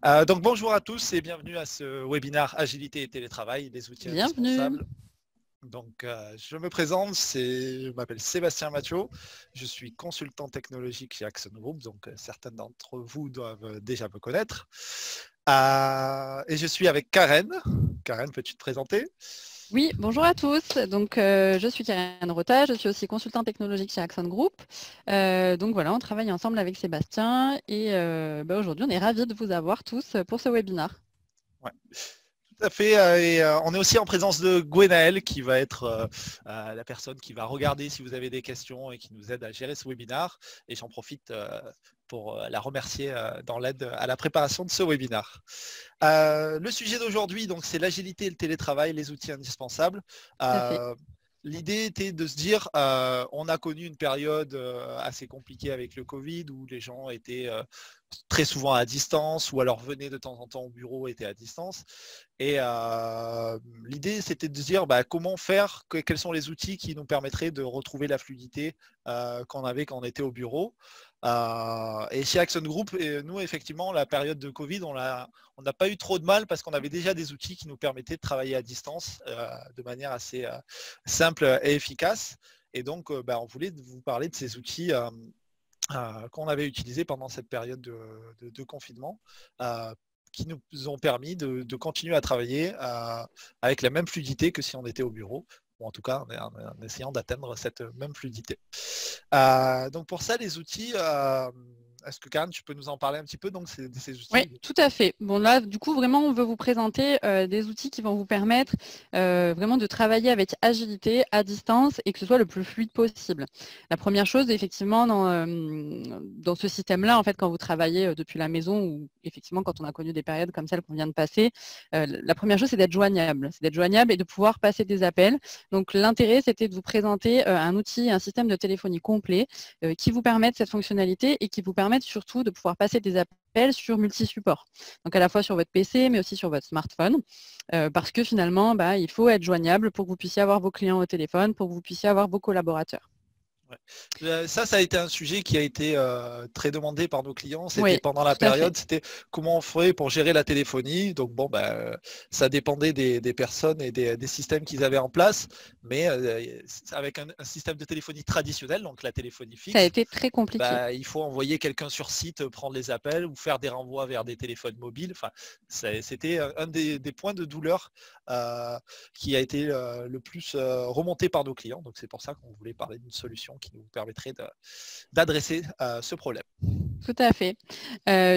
Donc bonjour à tous et bienvenue à ce webinaire Agilité et télétravail, les outils Bienvenue. indispensables. Donc je me présente, je m'appelle Sébastien Mathieu, je suis consultant technologique chez Axon Group, donc certains d'entre vous doivent déjà me connaître. Et je suis avec Karen. Karen, peux-tu te présenter? Oui, bonjour à tous. Donc, je suis Karen Rota, je suis aussi consultant technologique chez Axon Group. Donc voilà, on travaille ensemble avec Sébastien et aujourd'hui, on est ravis de vous avoir tous pour ce webinaire. Ouais. Tout à fait. Et on est aussi en présence de Gwenaël qui va être la personne qui va regarder si vous avez des questions et qui nous aide à gérer ce webinaire. Et j'en profite pour la remercier dans l'aide à la préparation de ce webinaire. Le sujet d'aujourd'hui, donc, c'est l'agilité et le télétravail, les outils indispensables. Tout à fait. L'idée était de se dire, on a connu une période assez compliquée avec le Covid où les gens étaient très souvent à distance ou alors venaient de temps en temps au bureau, étaient à distance. Et l'idée, c'était de se dire comment faire, quels sont les outils qui nous permettraient de retrouver la fluidité qu'on avait quand on était au bureau. Et chez Axon Group, nous, effectivement, la période de Covid, on n'a pas eu trop de mal parce qu'on avait déjà des outils qui nous permettaient de travailler à distance de manière assez simple et efficace. Et donc, on voulait vous parler de ces outils qu'on avait utilisés pendant cette période de confinement, qui nous ont permis de continuer à travailler avec la même fluidité que si on était au bureau, ou en tout cas en essayant d'atteindre cette même fluidité. Donc pour ça, les outils, est-ce que Karen, tu peux nous en parler un petit peu donc, de ces Oui, outils? tout à fait. Bon là, du coup, vraiment, on veut vous présenter des outils qui vont vous permettre vraiment de travailler avec agilité à distance et que ce soit le plus fluide possible. La première chose, effectivement, dans ce système-là, en fait, quand vous travaillez depuis la maison ou effectivement quand on a connu des périodes comme celle qu'on vient de passer, la première chose, c'est d'être joignable. C'est d'être joignable et de pouvoir passer des appels. Donc l'intérêt, c'était de vous présenter un outil, un système de téléphonie complet qui vous permettent cette fonctionnalité et qui vous permettent surtout de pouvoir passer des appels sur multi-supports. Donc à la fois sur votre PC, mais aussi sur votre smartphone, parce que finalement, il faut être joignable pour que vous puissiez avoir vos clients au téléphone, pour que vous puissiez avoir vos collaborateurs. Ça a été un sujet qui a été très demandé par nos clients. C'était Oui, pendant la tout à fait. période, c'était comment on ferait pour gérer la téléphonie. Donc ça dépendait des personnes et des systèmes qu'ils avaient en place. Mais avec un système de téléphonie traditionnel, donc la téléphonie Ça a fixe, été très compliqué. il faut envoyer quelqu'un sur site, prendre les appels ou faire des renvois vers des téléphones mobiles. Enfin, c'était un des points de douleur qui a été le plus remonté par nos clients. Donc c'est pour ça qu'on voulait parler d'une solution qui nous permettrait d'adresser ce problème. Tout à fait.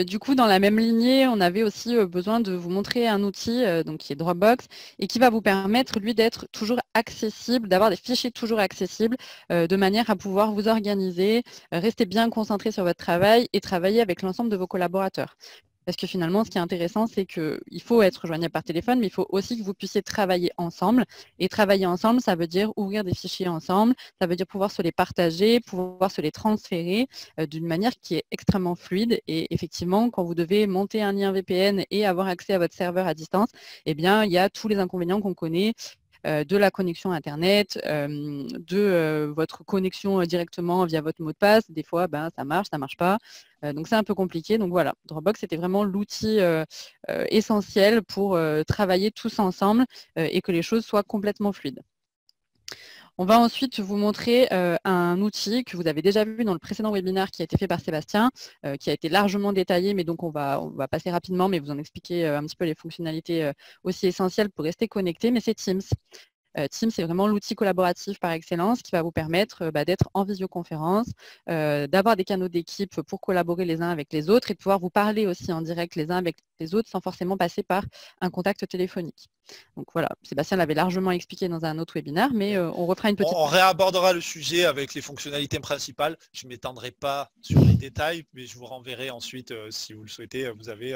Du coup, dans la même lignée, on avait aussi besoin de vous montrer un outil donc qui est Dropbox et qui va vous permettre, lui, d'être toujours accessible, d'avoir des fichiers toujours accessibles de manière à pouvoir vous organiser, rester bien concentré sur votre travail et travailler avec l'ensemble de vos collaborateurs. Parce que finalement, ce qui est intéressant, c'est qu'il faut être joignable par téléphone, mais il faut aussi que vous puissiez travailler ensemble. Et travailler ensemble, ça veut dire ouvrir des fichiers ensemble, ça veut dire pouvoir se les partager, pouvoir se les transférer d'une manière qui est extrêmement fluide. Et effectivement, quand vous devez monter un lien VPN et avoir accès à votre serveur à distance, eh bien, il y a tous les inconvénients qu'on connaît de la connexion Internet, de votre connexion directement via votre mot de passe. Des fois, ça marche pas. Donc, c'est un peu compliqué. Donc, voilà, Dropbox, c'était vraiment l'outil essentiel pour travailler tous ensemble et que les choses soient complètement fluides. On va ensuite vous montrer un outil que vous avez déjà vu dans le précédent webinaire qui a été fait par Sébastien, qui a été largement détaillé, mais donc on va passer rapidement, mais vous en expliquer un petit peu les fonctionnalités aussi essentielles pour rester connecté, mais c'est Teams. Teams, c'est vraiment l'outil collaboratif par excellence qui va vous permettre d'être en visioconférence, d'avoir des canaux d'équipe pour collaborer les uns avec les autres et de pouvoir vous parler aussi en direct les uns avec les autres sans forcément passer par un contact téléphonique. Donc voilà, Sébastien l'avait largement expliqué dans un autre webinaire, mais on refera une petite... On réabordera le sujet avec les fonctionnalités principales. Je ne m'étendrai pas sur les détails, mais je vous renverrai ensuite, si vous le souhaitez,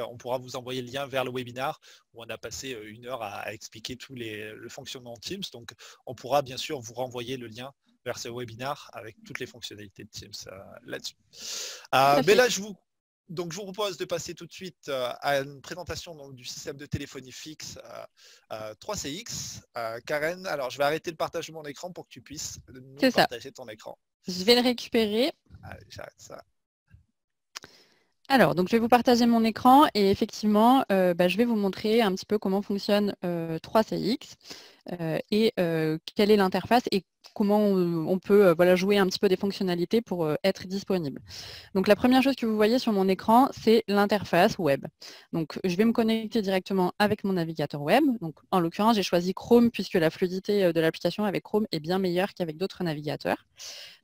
on pourra vous envoyer le lien vers le webinaire où on a passé 1 heure à expliquer le fonctionnement de Teams. Donc, on pourra bien sûr vous renvoyer le lien vers ce webinaire avec toutes les fonctionnalités de Teams là-dessus. Mais là, donc, je vous propose de passer tout de suite à une présentation donc, du système de téléphonie fixe 3CX. Karen, alors je vais arrêter le partage de mon écran pour que tu puisses nous C'est ça. partager ton écran. Je vais le récupérer. Allez, j'arrête ça. Alors, donc je vais vous partager mon écran et effectivement, je vais vous montrer un petit peu comment fonctionne 3CX et quelle est l'interface et comment on peut voilà, jouer un petit peu des fonctionnalités pour être disponible. Donc la première chose que vous voyez sur mon écran, c'est l'interface web. Donc je vais me connecter directement avec mon navigateur web. Donc en l'occurrence, j'ai choisi Chrome puisque la fluidité de l'application avec Chrome est bien meilleure qu'avec d'autres navigateurs.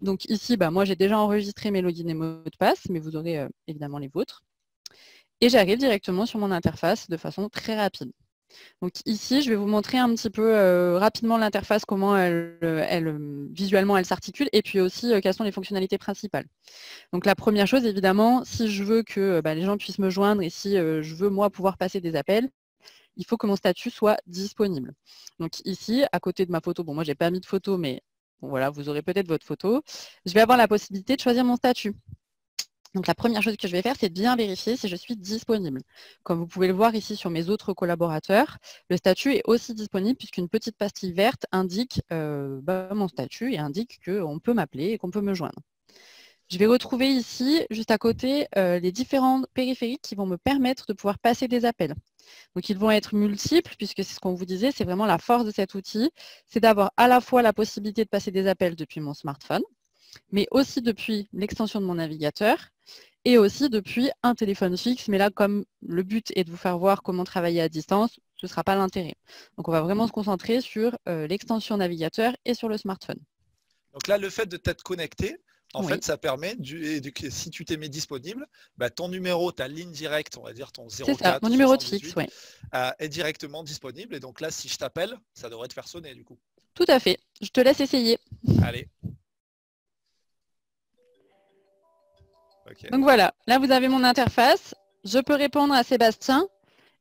Donc ici, moi j'ai déjà enregistré mes logins et mots de passe, mais vous aurez évidemment les vôtres. Et j'arrive directement sur mon interface de façon très rapide. Donc ici, je vais vous montrer un petit peu rapidement l'interface, comment visuellement elle s'articule, et puis aussi quelles sont les fonctionnalités principales. Donc la première chose, évidemment, si je veux que les gens puissent me joindre et si je veux moi pouvoir passer des appels, il faut que mon statut soit disponible. Donc ici, à côté de ma photo, bon moi j'ai pas mis de photo, mais bon, voilà, vous aurez peut-être votre photo, je vais avoir la possibilité de choisir mon statut. Donc la première chose que je vais faire, c'est de bien vérifier si je suis disponible. Comme vous pouvez le voir ici sur mes autres collaborateurs, le statut est aussi disponible puisqu'une petite pastille verte indique mon statut et indique qu'on peut m'appeler et qu'on peut me joindre. Je vais retrouver ici, juste à côté, les différents périphériques qui vont me permettre de pouvoir passer des appels. Donc ils vont être multiples, puisque c'est ce qu'on vous disait, c'est vraiment la force de cet outil, c'est d'avoir à la fois la possibilité de passer des appels depuis mon smartphone, mais aussi depuis l'extension de mon navigateur, et aussi depuis un téléphone fixe. Mais là, comme le but est de vous faire voir comment travailler à distance, ce ne sera pas l'intérêt. Donc on va vraiment se concentrer sur l'extension navigateur et sur le smartphone. Donc là, le fait de t'être connecté, en Oui. fait, ça permet, si tu t'es mis disponible, ton numéro, ta ligne directe, on va dire ton C'est ça, 04 mon ou numéro de 78, fixe, oui. est directement disponible. Et donc là, si je t'appelle, ça devrait te faire sonner du coup. Tout à fait. Je te laisse essayer. Allez. Okay. Donc voilà, là vous avez mon interface. Je peux répondre à Sébastien.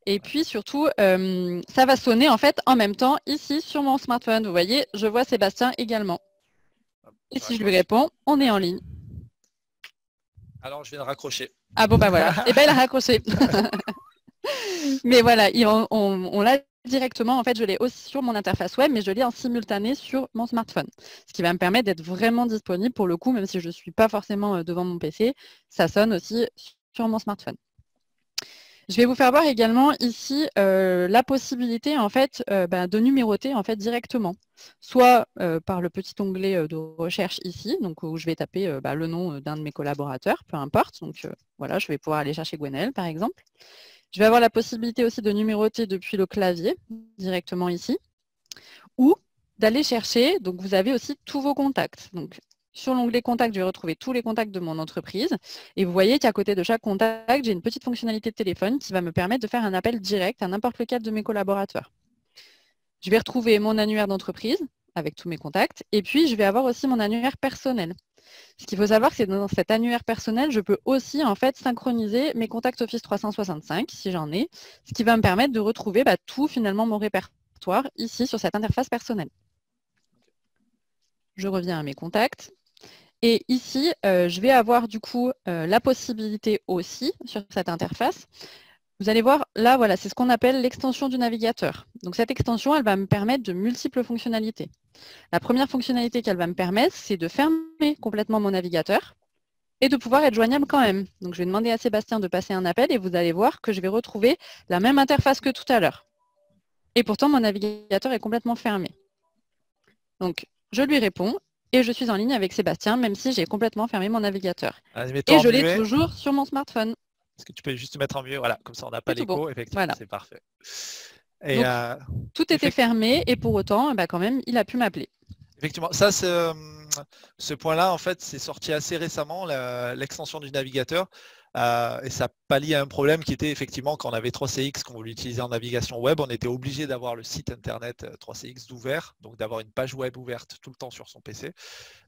Et puis surtout, ça va sonner en fait en même temps ici sur mon smartphone. Vous voyez, je vois Sébastien également. Et si je lui réponds, on est en ligne. Alors je viens de raccrocher. Ah bon, voilà. Et il a raccroché. Mais voilà, on l'a directement. En fait, je l'ai aussi sur mon interface web, mais je l'ai en simultané sur mon smartphone. Ce qui va me permettre d'être vraiment disponible pour le coup, même si je ne suis pas forcément devant mon PC, ça sonne aussi sur mon smartphone. Je vais vous faire voir également ici la possibilité en fait de numéroter en fait directement, soit par le petit onglet de recherche ici, donc où je vais taper le nom d'un de mes collaborateurs, peu importe. Donc voilà, je vais pouvoir aller chercher Gwenaëlle par exemple. Je vais avoir la possibilité aussi de numéroter depuis le clavier directement ici, ou d'aller chercher. Donc vous avez aussi tous vos contacts. Donc sur l'onglet Contact, je vais retrouver tous les contacts de mon entreprise. Et vous voyez qu'à côté de chaque contact, j'ai une petite fonctionnalité de téléphone qui va me permettre de faire un appel direct à n'importe lequel de mes collaborateurs. Je vais retrouver mon annuaire d'entreprise avec tous mes contacts. Et puis, je vais avoir aussi mon annuaire personnel. Ce qu'il faut savoir, c'est que dans cet annuaire personnel, je peux aussi en fait synchroniser mes contacts Office 365, si j'en ai, ce qui va me permettre de retrouver tout finalement mon répertoire ici sur cette interface personnelle. Je reviens à mes contacts. Et ici, je vais avoir du coup la possibilité aussi sur cette interface. Vous allez voir, là, voilà, c'est ce qu'on appelle l'extension du navigateur. Donc cette extension, elle va me permettre de multiples fonctionnalités. La première fonctionnalité qu'elle va me permettre, c'est de fermer complètement mon navigateur et de pouvoir être joignable quand même. Donc je vais demander à Sébastien de passer un appel et vous allez voir que je vais retrouver la même interface que tout à l'heure. Et pourtant, mon navigateur est complètement fermé. Donc je lui réponds. Et je suis en ligne avec Sébastien, même si j'ai complètement fermé mon navigateur. Et je l'ai toujours sur mon smartphone. Est-ce que tu peux juste te mettre en muet? Voilà, comme ça on n'a pas l'écho, bon. Effectivement, voilà. C'est parfait. Et donc, tout était fermé et pour autant, quand même, il a pu m'appeler. Effectivement, ça, ce point-là, en fait, c'est sorti assez récemment, l'extension du navigateur. Et ça pallie à un problème qui était effectivement quand on avait 3CX, qu'on voulait utiliser en navigation web, on était obligé d'avoir le site internet 3CX d'ouvert, donc d'avoir une page web ouverte tout le temps sur son PC.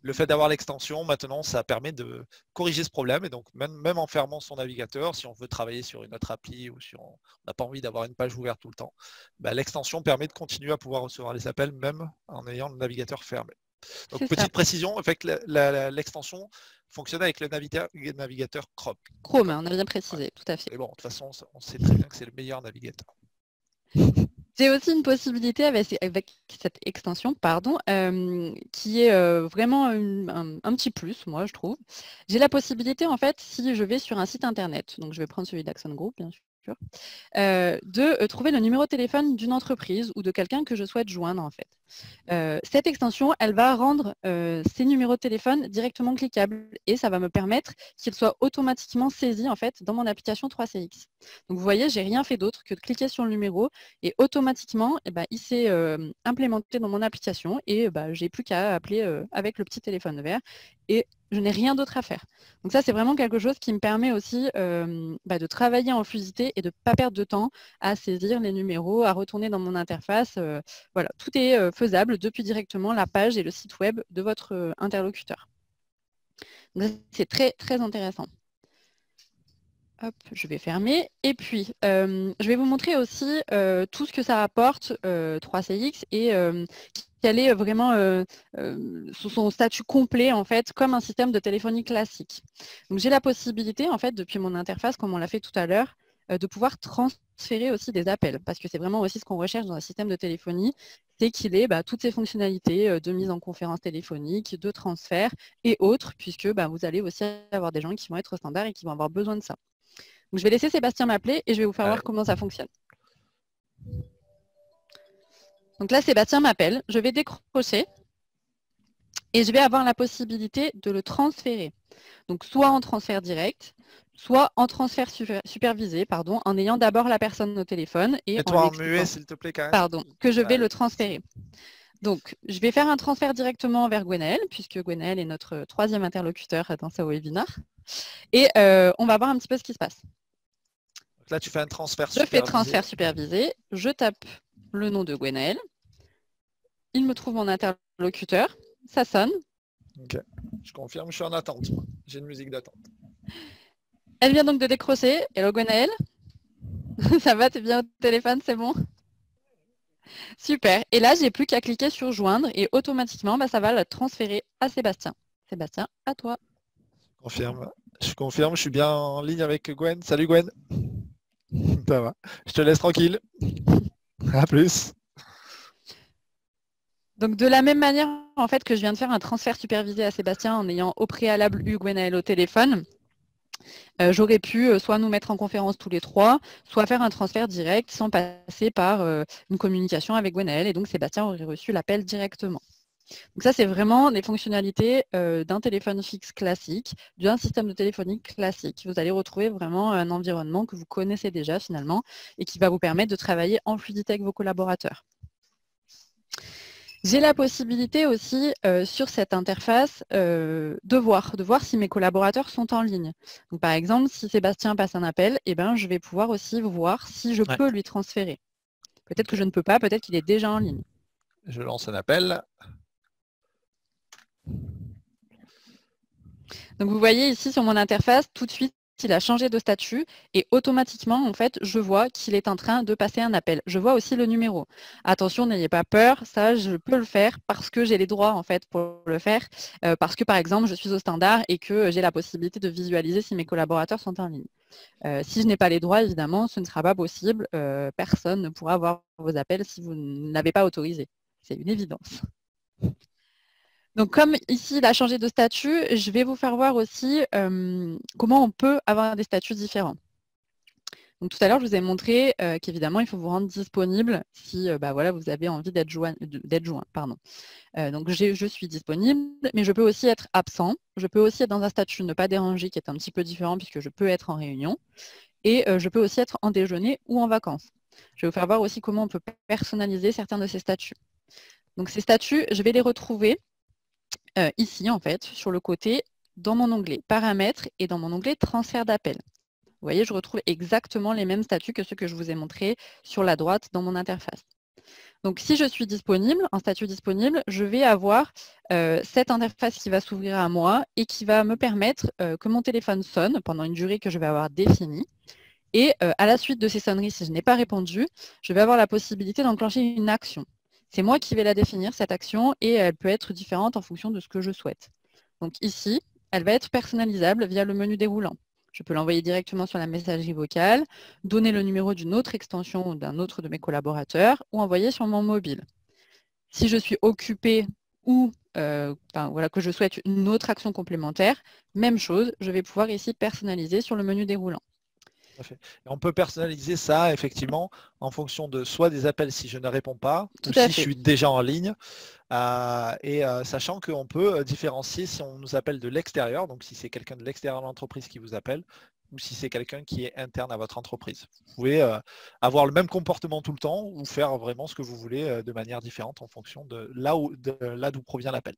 Le fait d'avoir l'extension, maintenant, ça permet de corriger ce problème. Et donc, même en fermant son navigateur, si on veut travailler sur une autre appli ou si on n'a pas envie d'avoir une page ouverte tout le temps, l'extension permet de continuer à pouvoir recevoir les appels même en ayant le navigateur fermé. Donc, petite précision, en fait, l'extension fonctionne avec le navigateur Chrome. Chrome, on a bien précisé, tout à fait. Et bon, de toute façon, on sait très bien que c'est le meilleur navigateur. J'ai aussi une possibilité avec cette extension, pardon, qui est vraiment un petit plus, moi, je trouve. J'ai la possibilité, en fait, si je vais sur un site internet, donc je vais prendre celui d'Axon Group, bien sûr, de trouver le numéro de téléphone d'une entreprise ou de quelqu'un que je souhaite joindre, en fait. Cette extension, elle va rendre ces numéros de téléphone directement cliquables et ça va me permettre qu'ils soient automatiquement saisis en fait dans mon application 3CX. Donc vous voyez, j'ai rien fait d'autre que de cliquer sur le numéro et automatiquement, il s'est implémenté dans mon application et j'ai plus qu'à appeler avec le petit téléphone vert et je n'ai rien d'autre à faire. Donc ça, c'est vraiment quelque chose qui me permet aussi de travailler en fluidité et de ne pas perdre de temps à saisir les numéros, à retourner dans mon interface. Voilà, tout est faisable depuis directement la page et le site web de votre interlocuteur. C'est très, très intéressant. Hop, je vais fermer. Et puis, je vais vous montrer aussi tout ce que ça apporte 3CX et quel est vraiment son statut complet, en fait, comme un système de téléphonie classique. Donc, j'ai la possibilité, en fait, depuis mon interface, comme on l'a fait tout à l'heure, de pouvoir transférer aussi des appels, parce que c'est vraiment aussi ce qu'on recherche dans un système de téléphonie, c'est qu'il ait toutes ces fonctionnalités de mise en conférence téléphonique, de transfert et autres, puisque vous allez aussi avoir des gens qui vont être au standard et qui vont avoir besoin de ça. Donc, je vais laisser Sébastien m'appeler et je vais vous faire voir comment ça fonctionne. Donc là, Sébastien m'appelle, je vais décrocher et je vais avoir la possibilité de le transférer. Donc, soit en transfert direct, soit en transfert supervisé, pardon, en ayant d'abord la personne au téléphone et toi en muet, s'il te plaît, quand même. Pardon, que je vais le transférer. Donc, je vais faire un transfert directement vers Gwenaëlle, puisque Gwenaëlle est notre troisième interlocuteur dans ce webinaire. Et on va voir un petit peu ce qui se passe. Donc là, tu fais un transfert supervisé. Je fais transfert supervisé, je tape le nom de Gwenaëlle. Il me trouve mon interlocuteur, ça sonne. Ok, je confirme, je suis en attente. J'ai une musique d'attente. Elle vient donc de décrocher. Hello Gwenaëlle. Ça va, t'es bien au téléphone, c'est bon? Super. Et là, j'ai plus qu'à cliquer sur joindre et automatiquement, ça va le transférer à Sébastien. Sébastien, à toi. Je confirme, je suis bien en ligne avec Gwen. Salut Gwen. Ça va. Je te laisse tranquille. À plus. Donc de la même manière en fait que je viens de faire un transfert supervisé à Sébastien en ayant au préalable eu Gwenaëlle au téléphone, j'aurais pu soit nous mettre en conférence tous les trois, soit faire un transfert direct sans passer par une communication avec Gwenaëlle et donc Sébastien aurait reçu l'appel directement. Donc ça, c'est vraiment des fonctionnalités d'un téléphone fixe classique, d'un système de téléphonie classique. Vous allez retrouver vraiment un environnement que vous connaissez déjà finalement et qui va vous permettre de travailler en fluidité avec vos collaborateurs. J'ai la possibilité aussi sur cette interface de voir si mes collaborateurs sont en ligne. Donc, par exemple, si Sébastien passe un appel, je vais pouvoir aussi voir si je peux lui transférer. Peut-être que je ne peux pas, peut-être qu'il est déjà en ligne. Je lance un appel. Donc vous voyez ici sur mon interface, tout de suite, il a changé de statut et automatiquement, en fait, je vois qu'il est en train de passer un appel. Je vois aussi le numéro. Attention, n'ayez pas peur, ça, je peux le faire parce que j'ai les droits, en fait, pour le faire. Parce que, par exemple, je suis au standard et que j'ai la possibilité de visualiser si mes collaborateurs sont en ligne. Si je n'ai pas les droits, évidemment, ce ne sera pas possible. Personne ne pourra voir vos appels si vous ne l'avez pas autorisé. C'est une évidence. Donc, comme ici, il a changé de statut, je vais vous faire voir aussi comment on peut avoir des statuts différents. Donc, tout à l'heure, je vous ai montré qu'évidemment, il faut vous rendre disponible si voilà, vous avez envie d'être joint. Donc, je suis disponible, mais je peux aussi être absent. Je peux aussi être dans un statut ne pas déranger qui est un petit peu différent puisque je peux être en réunion. Et je peux aussi être en déjeuner ou en vacances. Je vais vous faire voir aussi comment on peut personnaliser certains de ces statuts. Donc, ces statuts, je vais les retrouver ici, en fait, sur le côté, dans mon onglet paramètres et dans mon onglet transfert d'appel. Vous voyez, je retrouve exactement les mêmes statuts que ceux que je vous ai montrés sur la droite dans mon interface. Donc, si je suis disponible, en statut disponible, je vais avoir cette interface qui va s'ouvrir à moi et qui va me permettre que mon téléphone sonne pendant une durée que je vais avoir définie. Et à la suite de ces sonneries, si je n'ai pas répondu, je vais avoir la possibilité d'enclencher une action. C'est moi qui vais la définir, cette action, et elle peut être différente en fonction de ce que je souhaite. Donc ici, elle va être personnalisable via le menu déroulant. je peux l'envoyer directement sur la messagerie vocale, donner le numéro d'une autre extension ou d'un autre de mes collaborateurs ou envoyer sur mon mobile. Si je suis occupée ou voilà, que je souhaite une autre action complémentaire, même chose, je vais pouvoir ici personnaliser sur le menu déroulant. Et on peut personnaliser ça effectivement en fonction de soit des appels si je ne réponds pas, ou si je suis déjà en ligne, sachant qu'on peut différencier si on nous appelle de l'extérieur, donc si c'est quelqu'un de l'extérieur de l'entreprise qui vous appelle, ou si c'est quelqu'un qui est interne à votre entreprise. Vous pouvez avoir le même comportement tout le temps ou faire vraiment ce que vous voulez de manière différente en fonction de là d'où provient l'appel.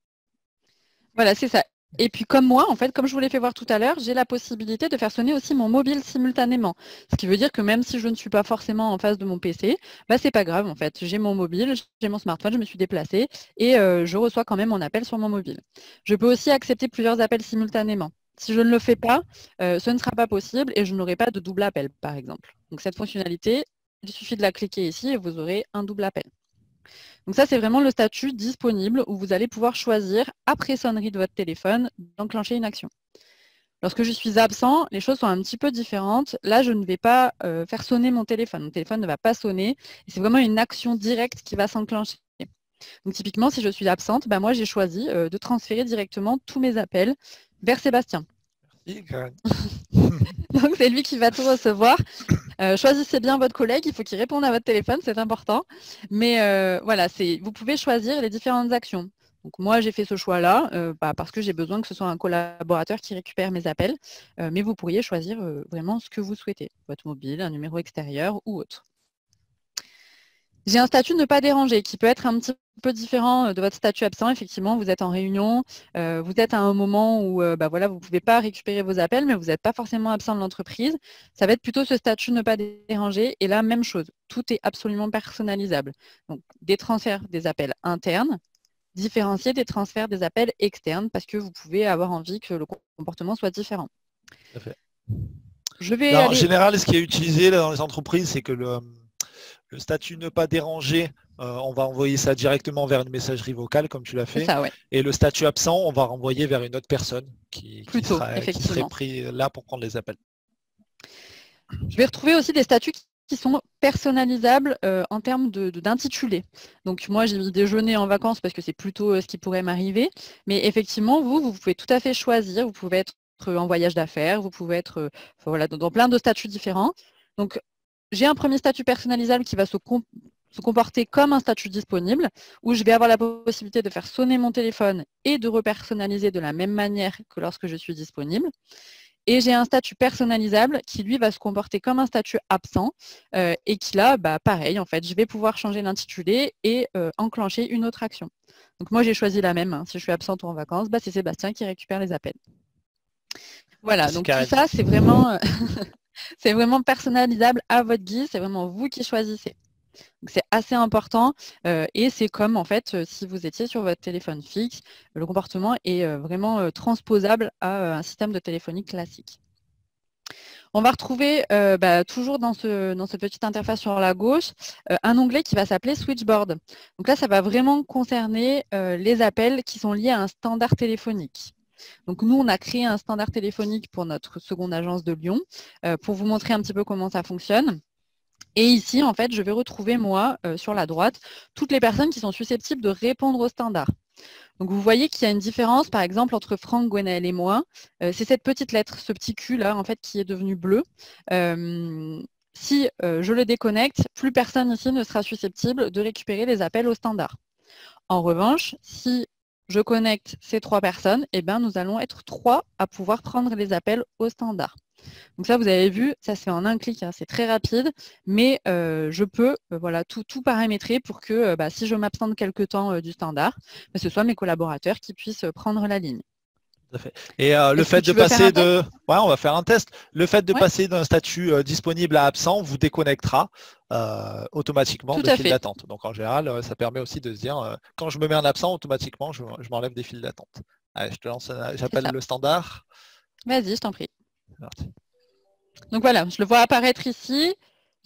Voilà, c'est ça. Et puis comme moi, en fait, comme je vous l'ai fait voir tout à l'heure, j'ai la possibilité de faire sonner aussi mon mobile simultanément. Ce qui veut dire que même si je ne suis pas forcément en face de mon PC, c'est pas grave en fait. J'ai mon mobile, j'ai mon smartphone, je me suis déplacée et je reçois quand même mon appel sur mon mobile. Je peux aussi accepter plusieurs appels simultanément. Si je ne le fais pas, ce ne sera pas possible et je n'aurai pas de double appel, par exemple. Donc cette fonctionnalité, il suffit de la cliquer ici et vous aurez un double appel. Donc ça, c'est vraiment le statut disponible où vous allez pouvoir choisir, après sonnerie de votre téléphone, d'enclencher une action. Lorsque je suis absent, les choses sont un petit peu différentes. Là, je ne vais pas faire sonner mon téléphone. Mon téléphone ne va pas sonner. C'est vraiment une action directe qui va s'enclencher. Donc typiquement, si je suis absente, moi, j'ai choisi de transférer directement tous mes appels vers Sébastien. Merci, Karen. Donc c'est lui qui va tout recevoir. Choisissez bien votre collègue, il faut qu'il réponde à votre téléphone, c'est important. Mais voilà, vous pouvez choisir les différentes actions. Donc moi, j'ai fait ce choix-là parce que j'ai besoin que ce soit un collaborateur qui récupère mes appels. Mais vous pourriez choisir vraiment ce que vous souhaitez, votre mobile, un numéro extérieur ou autre. J'ai un statut ne pas déranger qui peut être un petit peu différent de votre statut absent. Effectivement, vous êtes en réunion, vous êtes à un moment où voilà, vous ne pouvez pas récupérer vos appels, mais vous n'êtes pas forcément absent de l'entreprise. Ça va être plutôt ce statut ne pas déranger. Et là, même chose, tout est absolument personnalisable. Donc, des transferts des appels internes, différencier des transferts des appels externes parce que vous pouvez avoir envie que le comportement soit différent. Tout à fait. En général, ce qui est utilisé là, dans les entreprises, c'est que le statut ne pas déranger, on va envoyer ça directement vers une messagerie vocale, comme tu l'as fait. Ça, ouais. Et le statut absent, on va renvoyer vers une autre personne qui serait pris là pour prendre les appels. Je vais retrouver aussi des statuts qui sont personnalisables en termes d'intitulé. Donc moi, j'ai mis déjeuner en vacances parce que c'est plutôt ce qui pourrait m'arriver. Mais effectivement, vous pouvez tout à fait choisir. Vous pouvez être en voyage d'affaires, vous pouvez être voilà, dans plein de statuts différents. Donc, j'ai un premier statut personnalisable qui va se comporter comme un statut disponible, où je vais avoir la possibilité de faire sonner mon téléphone et de repersonnaliser de la même manière que lorsque je suis disponible. Et j'ai un statut personnalisable qui, lui, va se comporter comme un statut absent et qui, là, pareil, en fait, je vais pouvoir changer l'intitulé et enclencher une autre action. Donc moi, j'ai choisi la même. Si je suis absente ou en vacances, c'est Sébastien qui récupère les appels. Voilà, donc tout ça, c'est vraiment... C'est vraiment personnalisable à votre guise, c'est vraiment vous qui choisissez. C'est assez important et c'est comme en fait si vous étiez sur votre téléphone fixe, le comportement est vraiment transposable à un système de téléphonie classique. On va retrouver toujours dans cette petite interface sur la gauche un onglet qui va s'appeler Switchboard. Donc là, ça va vraiment concerner les appels qui sont liés à un standard téléphonique. Donc nous, on a créé un standard téléphonique pour notre seconde agence de Lyon pour vous montrer un petit peu comment ça fonctionne. Et ici, en fait, je vais retrouver, moi, sur la droite, toutes les personnes qui sont susceptibles de répondre au standard. Donc vous voyez qu'il y a une différence, par exemple, entre Franck, Gwenaël et moi. C'est cette petite lettre, ce petit Q là, en fait, qui est devenu bleu. Si je le déconnecte, plus personne ici ne sera susceptible de récupérer les appels au standard. En revanche, si je connecte ces 3 personnes, nous allons être 3 à pouvoir prendre les appels au standard. Donc ça, vous avez vu, ça se fait en un clic, hein, c'est très rapide, mais je peux voilà, tout paramétrer pour que si je m'absente quelque temps du standard, ce soit mes collaborateurs qui puissent prendre la ligne. Tout à fait. Et le fait de passer de... Ouais, on va faire un test. Le fait de passer d'un statut disponible à absent vous déconnectera automatiquement de fil d'attente. Donc en général, ça permet aussi de se dire, quand je me mets en absent, automatiquement, je m'enlève des fils d'attente. Allez, je te lance, j'appelle le standard. Vas-y, je t'en prie. Donc voilà, je le vois apparaître ici.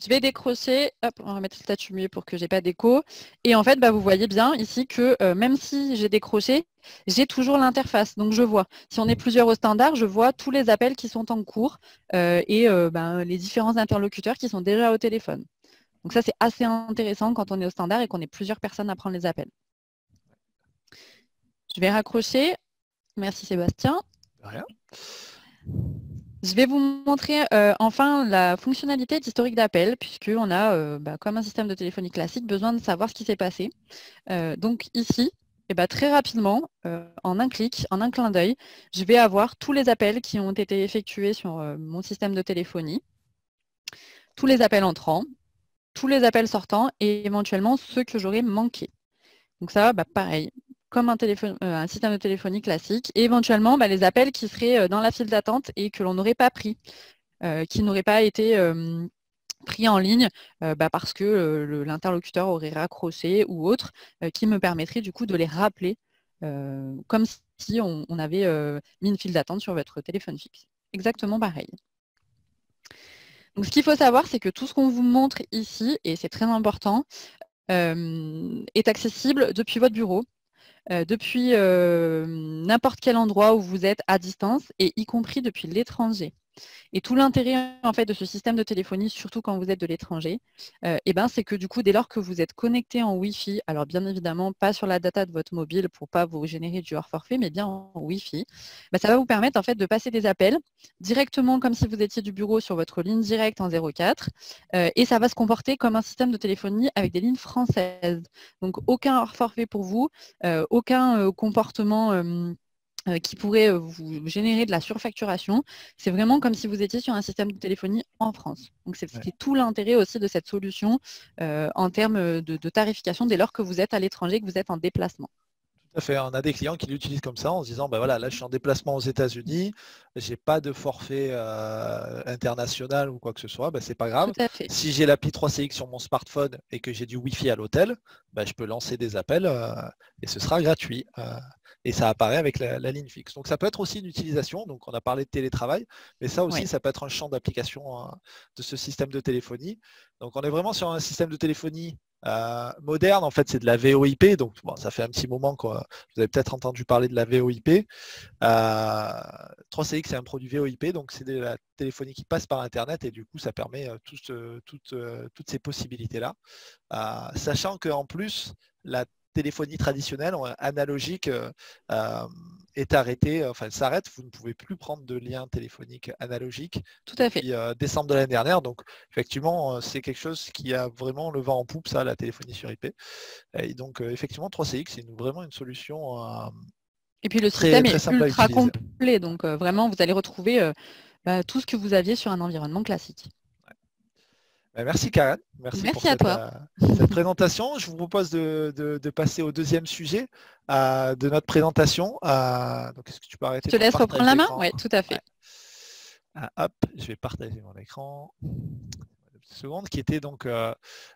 Je vais décrocher, hop, on va mettre le statut muet pour que j'ai pas d'écho. Et en fait, vous voyez bien ici que même si j'ai décroché, j'ai toujours l'interface. Donc je vois, si on est plusieurs au standard, je vois tous les appels qui sont en cours et les différents interlocuteurs qui sont déjà au téléphone. Donc ça, c'est assez intéressant quand on est au standard et qu'on est plusieurs personnes à prendre les appels. Je vais raccrocher. Merci Sébastien. De rien. Je vais vous montrer enfin la fonctionnalité d'historique d'appel, puisqu'on a, comme un système de téléphonie classique, besoin de savoir ce qui s'est passé. Donc ici, très rapidement, en un clic, en un clin d'œil, je vais avoir tous les appels qui ont été effectués sur mon système de téléphonie, tous les appels entrants, tous les appels sortants et éventuellement ceux que j'aurais manqués. Donc ça, pareil, comme un système de téléphonie classique, et éventuellement les appels qui seraient dans la file d'attente et que l'on n'aurait pas pris, qui n'auraient pas été pris en ligne parce que l'interlocuteur aurait raccroché ou autre, qui me permettrait du coup de les rappeler comme si on avait mis une file d'attente sur votre téléphone fixe. Exactement pareil. Donc ce qu'il faut savoir, c'est que tout ce qu'on vous montre ici, et c'est très important, est accessible depuis votre bureau, depuis n'importe quel endroit où vous êtes à distance, et y compris depuis l'étranger. Et tout l'intérêt en fait de ce système de téléphonie, surtout quand vous êtes de l'étranger, c'est que du coup, dès lors que vous êtes connecté en Wi-Fi, alors bien évidemment pas sur la data de votre mobile pour pas vous générer du hors forfait, mais bien en Wi-Fi, ça va vous permettre en fait de passer des appels directement comme si vous étiez du bureau sur votre ligne directe en 04, et ça va se comporter comme un système de téléphonie avec des lignes françaises. Donc aucun hors forfait pour vous, aucun comportement qui pourrait vous générer de la surfacturation. C'est vraiment comme si vous étiez sur un système de téléphonie en France. Donc c'est tout l'intérêt aussi de cette solution en termes de tarification dès lors que vous êtes à l'étranger, que vous êtes en déplacement. Tout à fait. On a des clients qui l'utilisent comme ça en se disant, voilà, là je suis en déplacement aux États-Unis, j'ai pas de forfait international ou quoi que ce soit, c'est pas grave. Tout à fait. Si j'ai l'appli 3CX sur mon smartphone et que j'ai du Wi-Fi à l'hôtel, je peux lancer des appels et ce sera gratuit. Et ça apparaît avec la ligne fixe. Donc ça peut être aussi une utilisation, donc on a parlé de télétravail, mais ça aussi, ça peut être un champ d'application de ce système de téléphonie. Donc on est vraiment sur un système de téléphonie moderne, en fait c'est de la VoIP, donc ça fait un petit moment que vous avez peut-être entendu parler de la VoIP. 3CX c'est un produit VoIP, donc c'est de la téléphonie qui passe par Internet et du coup ça permet toutes ces possibilités-là. Sachant qu'en plus, la téléphonie traditionnelle, analogique, est arrêtée, elle s'arrête, vous ne pouvez plus prendre de lien téléphonique analogique Tout à fait. depuis décembre de l'année dernière. Donc effectivement, c'est quelque chose qui a vraiment le vent en poupe, ça, la téléphonie sur IP. Et donc effectivement, 3CX, c'est vraiment une solution et puis le système est ultra complet, donc vraiment, vous allez retrouver tout ce que vous aviez sur un environnement classique. Merci Karen, merci pour cette présentation. Je vous propose de passer au deuxième sujet de notre présentation. Donc, est-ce que tu peux arrêter? Je te laisse reprendre la main? Oui, tout à fait. Hop, je vais partager mon écran. Une petite seconde, qui était donc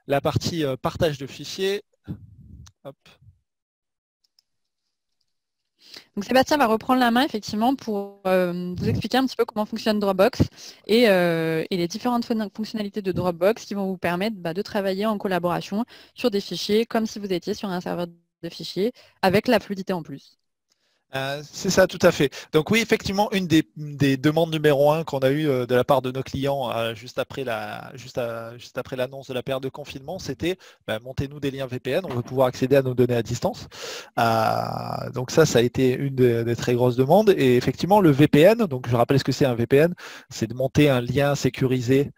la partie partage de fichiers. Hop. Donc Sébastien va reprendre la main effectivement pour vous expliquer un petit peu comment fonctionne Dropbox et les différentes fonctionnalités de Dropbox qui vont vous permettre de travailler en collaboration sur des fichiers comme si vous étiez sur un serveur de fichiers avec la fluidité en plus. C'est ça, tout à fait. Donc oui, effectivement, une des demandes numéro 1 qu'on a eu de la part de nos clients juste après l'annonce de la période de confinement, c'était montez-nous des liens VPN, on veut pouvoir accéder à nos données à distance. Donc ça a été une des très grosses demandes. Et effectivement, le VPN, donc je rappelle ce que c'est un VPN, c'est de monter un lien sécurisé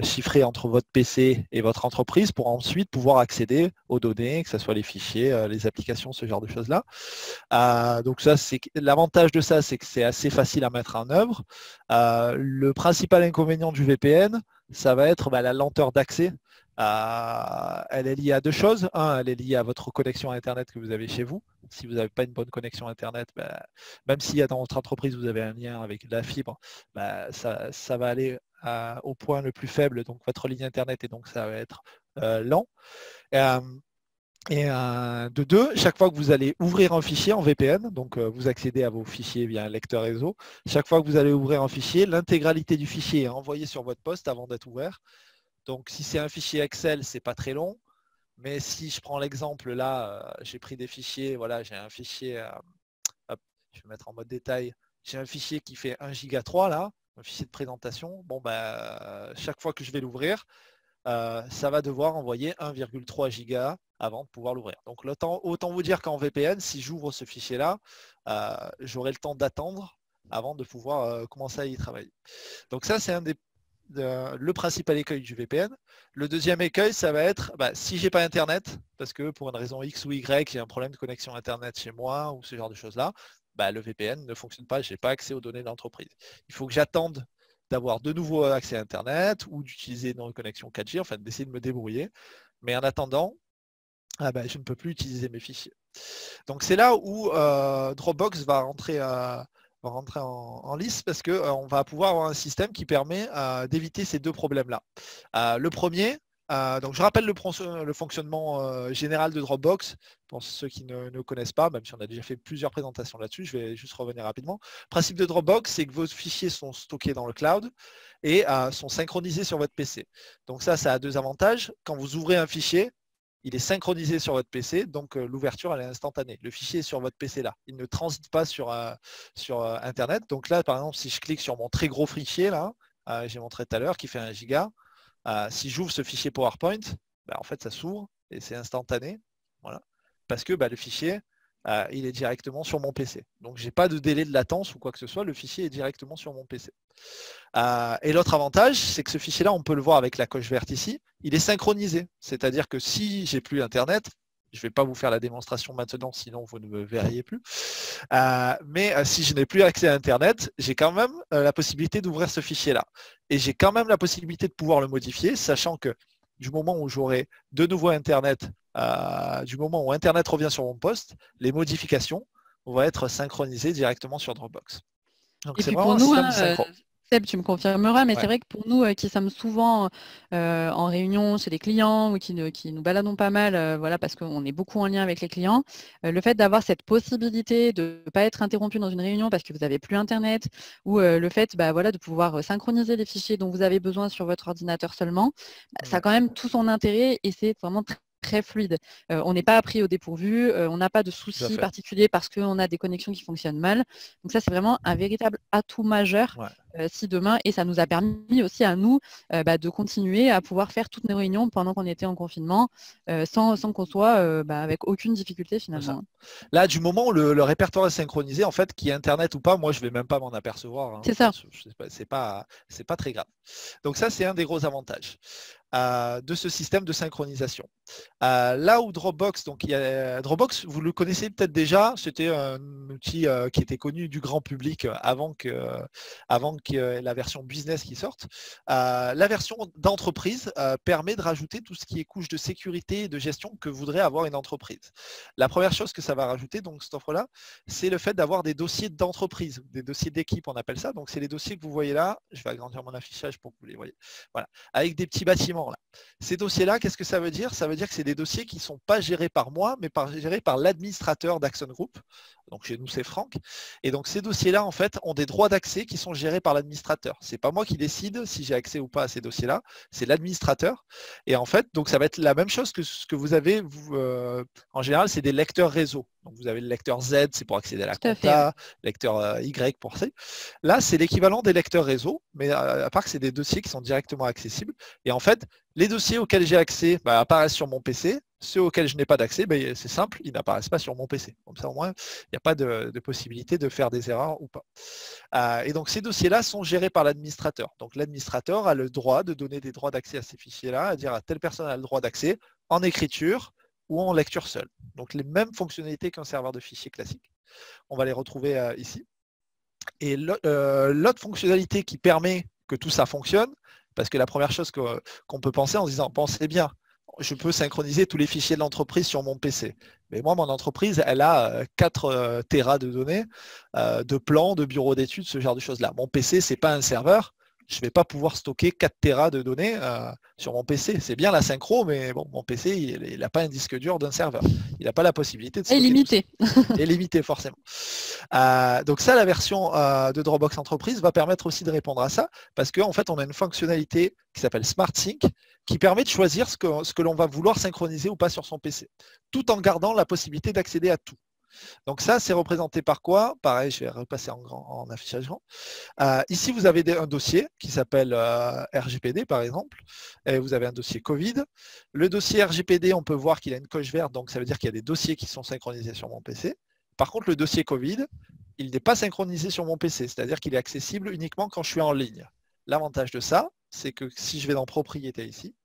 chiffré entre votre PC et votre entreprise pour ensuite pouvoir accéder aux données, que ce soit les fichiers, les applications, ce genre de choses-là. Donc ça, l'avantage de ça, c'est que c'est assez facile à mettre en œuvre. Le principal inconvénient du VPN, ça va être la lenteur d'accès. Elle est liée à deux choses. Un, elle est liée à votre connexion Internet que vous avez chez vous. Si vous n'avez pas une bonne connexion Internet, même si dans votre entreprise vous avez un lien avec de la fibre, ça va aller au point le plus faible, donc votre ligne Internet, et donc ça va être lent. De deux, chaque fois que vous allez ouvrir un fichier en VPN, donc vous accédez à vos fichiers via un lecteur réseau, chaque fois que vous allez ouvrir un fichier, l'intégralité du fichier est envoyée sur votre poste avant d'être ouvert. Donc si c'est un fichier Excel, c'est pas très long. Mais si je prends l'exemple là, j'ai pris des fichiers, voilà, j'ai un fichier, hop, je vais mettre en mode détail, j'ai un fichier qui fait 1 giga 3 là, un fichier de présentation. Bon bah chaque fois que je vais l'ouvrir, ça va devoir envoyer 1,3 giga avant de pouvoir l'ouvrir. Donc autant vous dire qu'en VPN, si j'ouvre ce fichier-là, j'aurai le temps d'attendre avant de pouvoir commencer à y travailler. Donc ça, c'est le principal écueil du VPN. Le deuxième écueil, ça va être si j'ai pas Internet, parce que pour une raison X ou Y, j'ai un problème de connexion Internet chez moi ou ce genre de choses-là, le VPN ne fonctionne pas, je n'ai pas accès aux données de l'entreprise. Il faut que j'attende d'avoir de nouveau accès à Internet ou d'utiliser une connexion 4G, enfin d'essayer de me débrouiller. Mais en attendant, je ne peux plus utiliser mes fichiers. Donc c'est là où Dropbox va rentrer en lice parce qu'on va pouvoir avoir un système qui permet d'éviter ces deux problèmes-là. Le premier, donc je rappelle le fonctionnement général de Dropbox pour ceux qui ne connaissent pas, même si on a déjà fait plusieurs présentations là-dessus, je vais juste revenir rapidement. Le principe de Dropbox, c'est que vos fichiers sont stockés dans le cloud et sont synchronisés sur votre PC. Donc ça a deux avantages. Quand vous ouvrez un fichier, il est synchronisé sur votre PC, donc l'ouverture elle est instantanée. Le fichier est sur votre PC là. Il ne transite pas sur Internet. Donc là, par exemple, si je clique sur mon très gros fichier là, j'ai montré tout à l'heure, qui fait 1 giga, si j'ouvre ce fichier PowerPoint, en fait ça s'ouvre et c'est instantané. Voilà. Parce que le fichier, il est directement sur mon PC. Donc j'ai pas de délai de latence ou quoi que ce soit, le fichier est directement sur mon PC. Et l'autre avantage, c'est que ce fichier-là, on peut le voir avec la coche verte ici, il est synchronisé. C'est-à-dire que si j'ai plus Internet, je ne vais pas vous faire la démonstration maintenant, sinon vous ne me verriez plus. Mais si je n'ai plus accès à Internet, j'ai quand même la possibilité d'ouvrir ce fichier-là. Et j'ai quand même la possibilité de pouvoir le modifier, sachant que du moment où j'aurai de nouveau Internet, du moment où Internet revient sur mon poste, les modifications vont être synchronisées directement sur Dropbox. Donc c'est vraiment un système de synchro. Seb, tu me confirmeras, mais Ouais. c'est vrai que pour nous qui sommes souvent en réunion chez des clients ou qui nous baladons pas mal, voilà, parce qu'on est beaucoup en lien avec les clients, le fait d'avoir cette possibilité de ne pas être interrompu dans une réunion parce que vous n'avez plus Internet, ou le fait voilà, de pouvoir synchroniser les fichiers dont vous avez besoin sur votre ordinateur seulement, ça a quand même tout son intérêt et c'est vraiment très fluide. On n'est pas pris au dépourvu, on n'a pas de soucis particuliers parce qu'on a des connexions qui fonctionnent mal. Donc ça, c'est vraiment un véritable atout majeur si demain, et ça nous a permis aussi à nous de continuer à pouvoir faire toutes nos réunions pendant qu'on était en confinement sans qu'on soit avec aucune difficulté finalement. Là, du moment où le répertoire est synchronisé, en fait, qu'il y ait Internet ou pas, moi, je ne vais même pas m'en apercevoir. Hein. C'est ça. C'est pas très grave. Donc ça, c'est un des gros avantages de ce système de synchronisation. Là où Dropbox, Dropbox, vous le connaissez peut-être déjà, c'était un outil qui était connu du grand public avant que la version business qui sorte. La version d'entreprise permet de rajouter tout ce qui est couche de sécurité et de gestion que voudrait avoir une entreprise. La première chose que ça va rajouter, donc cette offre-là, c'est le fait d'avoir des dossiers d'entreprise, des dossiers d'équipe, on appelle ça. Donc c'est les dossiers que vous voyez là. Je vais agrandir mon affichage pour que vous les voyez. Voilà, avec des petits bâtiments là. Ces dossiers-là, qu'est-ce que ça veut dire? Ça veut dire que c'est des dossiers qui ne sont pas gérés par moi, mais gérés par l'administrateur d'Axon Group. Donc chez nous, c'est Franck. Et donc ces dossiers-là, en fait, ont des droits d'accès qui sont gérés par l'administrateur. Ce n'est pas moi qui décide si j'ai accès ou pas à ces dossiers-là, c'est l'administrateur. Et en fait, donc ça va être la même chose que ce que vous avez, en général, c'est des lecteurs réseau. Donc vous avez le lecteur Z, c'est pour accéder à la compta, lecteur Y pour C. Là, c'est l'équivalent des lecteurs réseau, mais à part que c'est des dossiers qui sont directement accessibles. Et en fait, les dossiers auxquels j'ai accès apparaissent sur mon PC. Ceux auxquels je n'ai pas d'accès, c'est simple, ils n'apparaissent pas sur mon PC. Comme ça, au moins, il n'y a pas de possibilité de faire des erreurs ou pas. Et donc, ces dossiers-là sont gérés par l'administrateur. Donc, l'administrateur a le droit de donner des droits d'accès à ces fichiers-là, à dire à telle personne a le droit d'accès en écriture ou en lecture seule. Donc, les mêmes fonctionnalités qu'un serveur de fichiers classique. On va les retrouver ici. Et l'autre fonctionnalité qui permet que tout ça fonctionne, parce que la première chose qu'on peut penser en se disant, pensez bien, je peux synchroniser tous les fichiers de l'entreprise sur mon PC. Mais moi, mon entreprise, elle a 4 téras de données, de plans, de bureaux d'études, ce genre de choses-là. Mon PC, ce n'est pas un serveur. je ne vais pas pouvoir stocker 4 Tera de données sur mon PC. C'est bien la synchro, mais bon, mon PC, il n'a pas un disque dur d'un serveur. Il n'a pas la possibilité de stocker. Limité. Et limité, forcément. Donc ça, la version de Dropbox Entreprise va permettre aussi de répondre à ça, parce qu'en fait, on a une fonctionnalité qui s'appelle Smart Sync, qui permet de choisir ce que l'on va vouloir synchroniser ou pas sur son PC, tout en gardant la possibilité d'accéder à tout. Donc ça, c'est représenté par quoi? Pareil, je vais repasser en affichage grand. Ici, vous avez un dossier qui s'appelle RGPD, par exemple, et vous avez un dossier Covid. Le dossier RGPD, on peut voir qu'il a une coche verte, donc ça veut dire qu'il y a des dossiers qui sont synchronisés sur mon PC. Par contre, le dossier Covid, il n'est pas synchronisé sur mon PC, c'est-à-dire qu'il est accessible uniquement quand je suis en ligne. L'avantage de ça, c'est que si je vais dans Propriétés ici,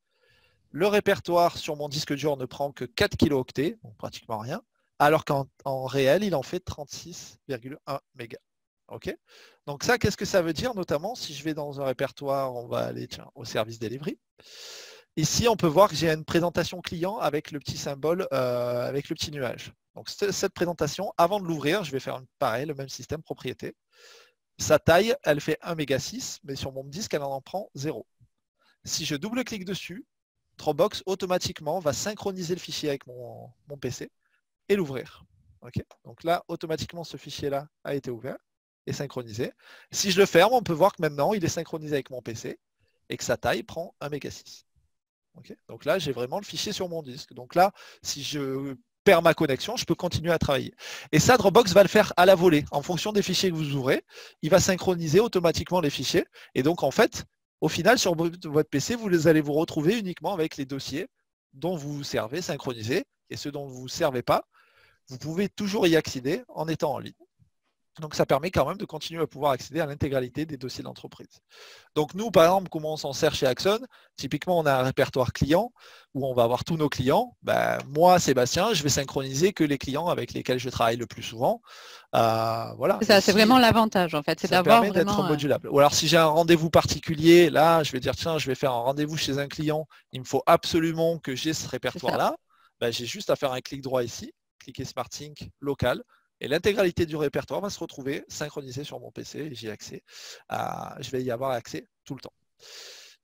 le répertoire sur mon disque dur ne prend que 4 kilooctets, donc pratiquement rien, alors qu'en réel, il en fait 36,1 mégas. Okay, donc ça, qu'est-ce que ça veut dire? Notamment, si je vais dans un répertoire, on va aller au service delivery. Ici, on peut voir que j'ai une présentation client avec le petit symbole, avec le petit nuage. Donc cette présentation, avant de l'ouvrir, je vais faire pareil, le même système propriété. Sa taille, elle fait 1,6 méga, mais sur mon disque, elle en prend 0. Si je double-clique dessus, Dropbox automatiquement va synchroniser le fichier avec mon PC et l'ouvrir. Okay, donc là, automatiquement, ce fichier-là a été ouvert et synchronisé. Si je le ferme, on peut voir que maintenant, il est synchronisé avec mon PC et que sa taille prend 1,6 méga. Okay, donc là, j'ai vraiment le fichier sur mon disque. Donc là, si je perds ma connexion, je peux continuer à travailler. Et ça, Dropbox va le faire à la volée. En fonction des fichiers que vous ouvrez, il va synchroniser automatiquement les fichiers. Et donc, en fait, au final, sur votre PC, vous allez vous retrouver uniquement avec les dossiers dont vous vous servez synchronisés. Et ceux dont vous ne vous servez pas, vous pouvez toujours y accéder en étant en ligne. Donc ça permet quand même de continuer à pouvoir accéder à l'intégralité des dossiers d'entreprise. Donc nous, par exemple, comment on s'en sert chez Axon? Typiquement, on a un répertoire client où on va avoir tous nos clients. Moi, Sébastien, je vais synchroniser que les clients avec lesquels je travaille le plus souvent. Voilà. C'est vraiment l'avantage, en fait. C'est d'avoir permet vraiment... d'être modulable. Ou alors si j'ai un rendez-vous particulier, là, je vais dire, tiens, je vais faire un rendez-vous chez un client, il me faut absolument que j'ai ce répertoire-là. J'ai juste à faire un clic droit ici, cliquer Smart Sync local, et l'intégralité du répertoire va se retrouver synchronisée sur mon PC et j'y ai accès. Je vais y avoir accès tout le temps.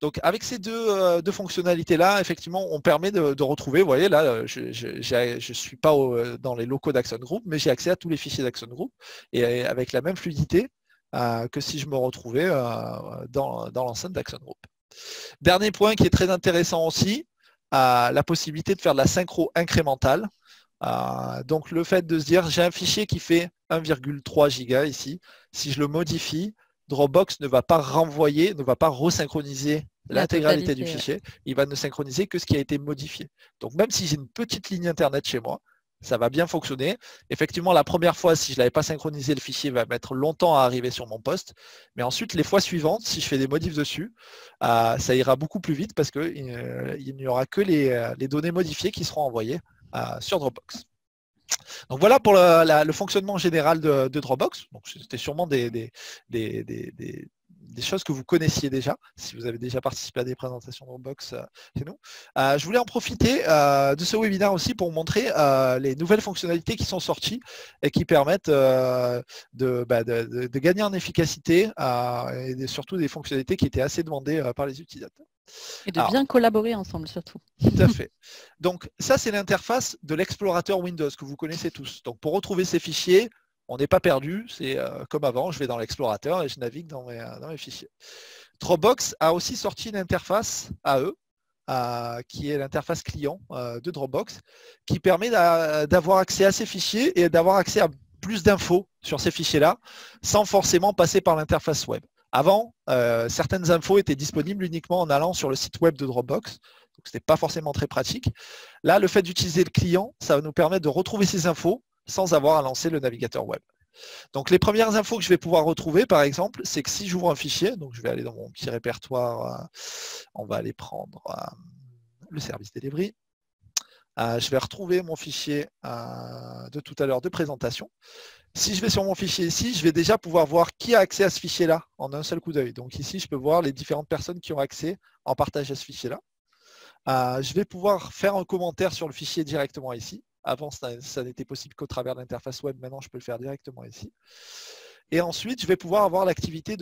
Donc avec ces deux fonctionnalités-là, effectivement, on permet de retrouver, vous voyez, là, je ne suis pas dans les locaux d'Axon Group, mais j'ai accès à tous les fichiers d'Axon Group et avec la même fluidité que si je me retrouvais dans l'enceinte d'Axon Group. Dernier point qui est très intéressant aussi, la possibilité de faire de la synchro incrémentale. Donc le fait de se dire j'ai un fichier qui fait 1,3 giga ici, si je le modifie, Dropbox ne va pas renvoyer, ne va pas resynchroniser l'intégralité du fichier, il va ne synchroniser que ce qui a été modifié. Donc même si j'ai une petite ligne internet chez moi, ça va bien fonctionner. Effectivement, la première fois, si je ne l'avais pas synchronisé, le fichier va mettre longtemps à arriver sur mon poste. Mais ensuite, les fois suivantes, si je fais des modifs dessus, ça ira beaucoup plus vite parce qu'il n'y aura que les données modifiées qui seront envoyées sur Dropbox. Donc voilà pour le fonctionnement général de Dropbox. Donc c'était sûrement des choses que vous connaissiez déjà, si vous avez déjà participé à des présentations Dropbox chez nous. Je voulais en profiter de ce webinaire aussi pour montrer les nouvelles fonctionnalités qui sont sorties et qui permettent de gagner en efficacité et surtout des fonctionnalités qui étaient assez demandées par les utilisateurs. Et de bien collaborer ensemble surtout. Tout à fait. Donc ça, c'est l'interface de l'explorateur Windows que vous connaissez tous. Donc pour retrouver ces fichiers, on n'est pas perdu, c'est comme avant, je vais dans l'explorateur et je navigue dans mes fichiers. Dropbox a aussi sorti une interface à eux, qui est l'interface client de Dropbox, qui permet d'avoir accès à ces fichiers et d'avoir accès à plus d'infos sur ces fichiers-là, sans forcément passer par l'interface web. Avant, certaines infos étaient disponibles uniquement en allant sur le site web de Dropbox, donc ce n'était pas forcément très pratique. Là, le fait d'utiliser le client, ça va nous permettre de retrouver ces infos sans avoir à lancer le navigateur web. Donc les premières infos que je vais pouvoir retrouver, par exemple, c'est que si j'ouvre un fichier, donc je vais aller dans mon petit répertoire, on va aller prendre le service delivery. Je vais retrouver mon fichier de tout à l'heure de présentation. Si je vais sur mon fichier ici, je vais déjà pouvoir voir qui a accès à ce fichier-là en un seul coup d'œil. Donc ici, je peux voir les différentes personnes qui ont accès en partage à ce fichier-là. Je vais pouvoir faire un commentaire sur le fichier directement ici. Avant, ça n'était possible qu'au travers de l'interface web. Maintenant, je peux le faire directement ici. Et ensuite, je vais pouvoir avoir l'activité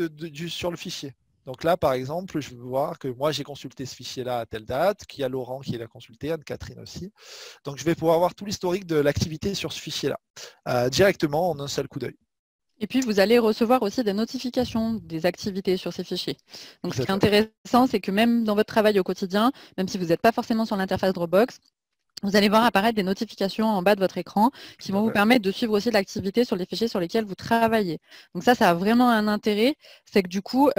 sur le fichier. Donc là, par exemple, je vais voir que moi, j'ai consulté ce fichier-là à telle date, qu'il y a Laurent qui l'a consulté, Anne-Catherine aussi. Donc, je vais pouvoir voir tout l'historique de l'activité sur ce fichier-là, directement en un seul coup d'œil. Et puis, vous allez recevoir aussi des notifications des activités sur ces fichiers. Donc, Tout ce à qui est fait. intéressant, c'est que même dans votre travail au quotidien, même si vous n'êtes pas forcément sur l'interface Dropbox, vous allez voir apparaître des notifications en bas de votre écran qui Tout vont à vous fait. permettre de suivre aussi l'activité sur les fichiers sur lesquels vous travaillez. Donc ça a vraiment un intérêt. C'est que du coup,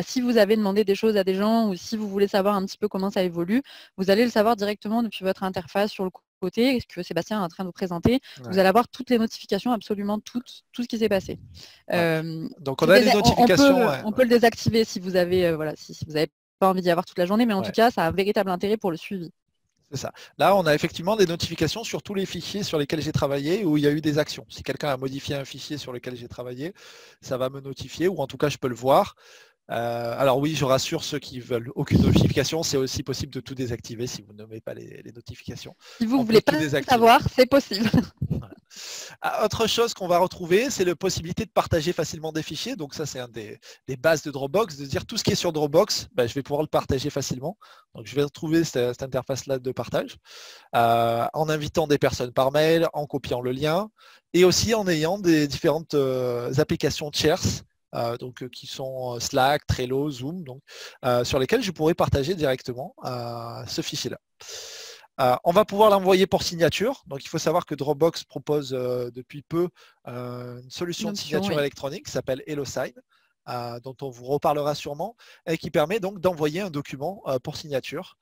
si vous avez demandé des choses à des gens ou si vous voulez savoir un petit peu comment ça évolue, vous allez le savoir directement depuis votre interface sur le côté, ce que Sébastien est en train de vous présenter. Vous Ouais. allez avoir toutes les notifications, absolument toutes, tout ce qui s'est passé. Ouais. Euh, Donc, on a des notifications. Ouais. on peut le désactiver si vous avez, voilà, si vous n'avez pas envie d'y avoir toute la journée, mais en tout Ouais. cas, ça a un véritable intérêt pour le suivi. C'est ça. Là, on a effectivement des notifications sur tous les fichiers sur lesquels j'ai travaillé où il y a eu des actions. Si quelqu'un a modifié un fichier sur lequel j'ai travaillé, ça va me notifier ou en tout cas, je peux le voir. Alors oui, je rassure ceux qui veulent aucune notification, c'est aussi possible de tout désactiver si vous ne nommez pas les notifications. Si vous ne On voulez peut tout pas désactiver. savoir, c'est possible. Voilà. Autre chose qu'on va retrouver, c'est la possibilité de partager facilement des fichiers. Donc ça, c'est un des bases de Dropbox, de dire tout ce qui est sur Dropbox, je vais pouvoir le partager facilement. Donc je vais retrouver cette interface-là de partage en invitant des personnes par mail, en copiant le lien et aussi en ayant des différentes applications tierces qui sont Slack, Trello, Zoom, sur lesquelles je pourrais partager directement ce fichier-là. On va pouvoir l'envoyer pour signature. Donc, il faut savoir que Dropbox propose depuis peu une solution de signature électronique qui s'appelle HelloSign, dont on vous reparlera sûrement, et qui permet donc d'envoyer un document pour signature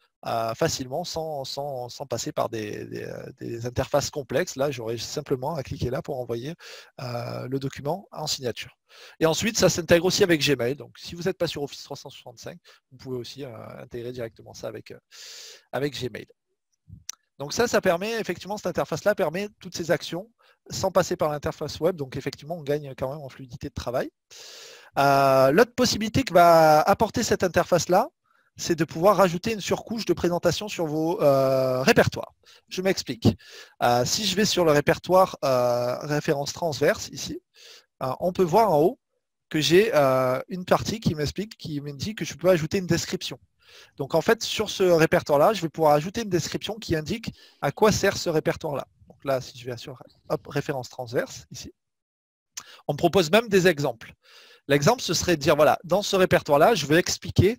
facilement sans passer par des interfaces complexes. Là, j'aurais simplement à cliquer là pour envoyer le document en signature. Et ensuite, ça s'intègre aussi avec Gmail. Donc, si vous n'êtes pas sur Office 365, vous pouvez aussi intégrer directement ça avec Gmail. Donc ça permet, effectivement, cette interface-là permet toutes ces actions sans passer par l'interface web. Donc effectivement, on gagne quand même en fluidité de travail. L'autre possibilité que va apporter cette interface-là, c'est de pouvoir rajouter une surcouche de présentation sur vos répertoires. Je m'explique. Si je vais sur le répertoire référence transverse, ici, on peut voir en haut que j'ai une partie qui me dit que je peux ajouter une description. Donc en fait, sur ce répertoire-là, je vais pouvoir ajouter une description qui indique à quoi sert ce répertoire-là. Donc là, si je vais sur référence transverse, ici, on me propose même des exemples. L'exemple, ce serait de dire, voilà, dans ce répertoire-là, je vais expliquer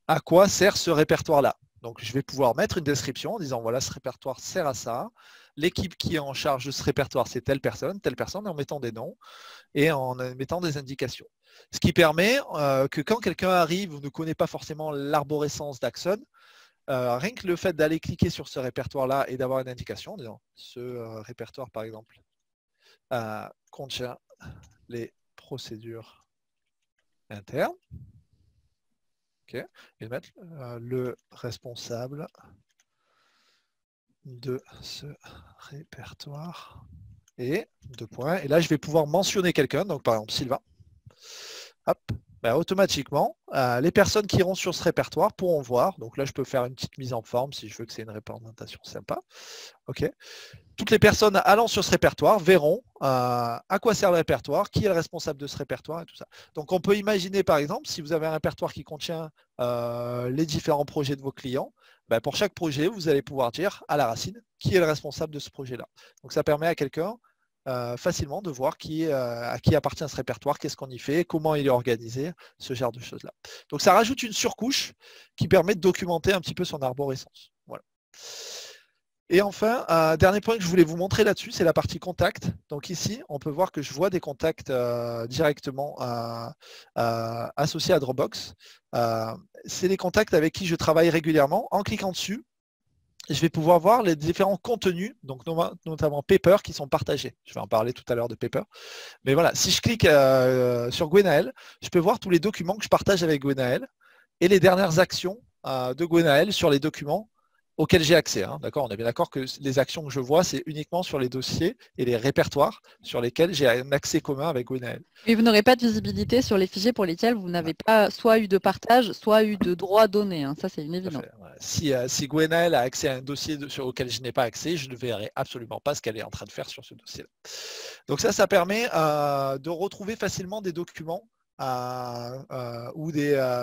à quoi sert ce répertoire-là. Donc je vais pouvoir mettre une description en disant, voilà, ce répertoire sert à ça. L'équipe qui est en charge de ce répertoire, c'est telle personne, en mettant des noms et en mettant des indications. Ce qui permet que quand quelqu'un arrive ou ne connaît pas forcément l'arborescence d'Axon, rien que le fait d'aller cliquer sur ce répertoire-là et d'avoir une indication, disons, ce répertoire par exemple contient les procédures internes, okay, et mettre le responsable de ce répertoire et deux points. Et là, je vais pouvoir mentionner quelqu'un, donc par exemple Sylvain. Hop, automatiquement, les personnes qui iront sur ce répertoire pourront voir. Donc là, je peux faire une petite mise en forme si je veux que c'est une représentation sympa. Ok. Toutes les personnes allant sur ce répertoire verront à quoi sert le répertoire, qui est le responsable de ce répertoire et tout ça. Donc on peut imaginer par exemple, si vous avez un répertoire qui contient les différents projets de vos clients, pour chaque projet, vous allez pouvoir dire à la racine qui est le responsable de ce projet-là. Donc ça permet à quelqu'un facilement de voir à qui appartient ce répertoire, qu'est-ce qu'on y fait, comment il est organisé, ce genre de choses-là. Donc ça rajoute une surcouche qui permet de documenter un petit peu son arborescence. Voilà. Et enfin, dernier point que je voulais vous montrer là-dessus, c'est la partie contact. Donc ici, on peut voir que je vois des contacts directement associés à Dropbox. C'est les contacts avec qui je travaille régulièrement. En cliquant dessus, je vais pouvoir voir les différents contenus, donc notamment Paper, qui sont partagés. Je vais en parler tout à l'heure de Paper. Mais voilà, si je clique sur Gwenaël, je peux voir tous les documents que je partage avec Gwenaël et les dernières actions de Gwenaël sur les documents auxquels j'ai accès. Hein, d'accord, on est bien d'accord que les actions que je vois, c'est uniquement sur les dossiers et les répertoires sur lesquels j'ai un accès commun avec Gwenaël. Et vous n'aurez pas de visibilité sur les fichiers pour lesquels vous n'avez pas soit eu de partage, soit eu de droits donnés. Hein. Ça, c'est une évidence. Si Gwenaël a accès à un dossier auquel je n'ai pas accès, je ne verrai absolument pas ce qu'elle est en train de faire sur ce dossier-là. Donc ça permet de retrouver facilement des documents ou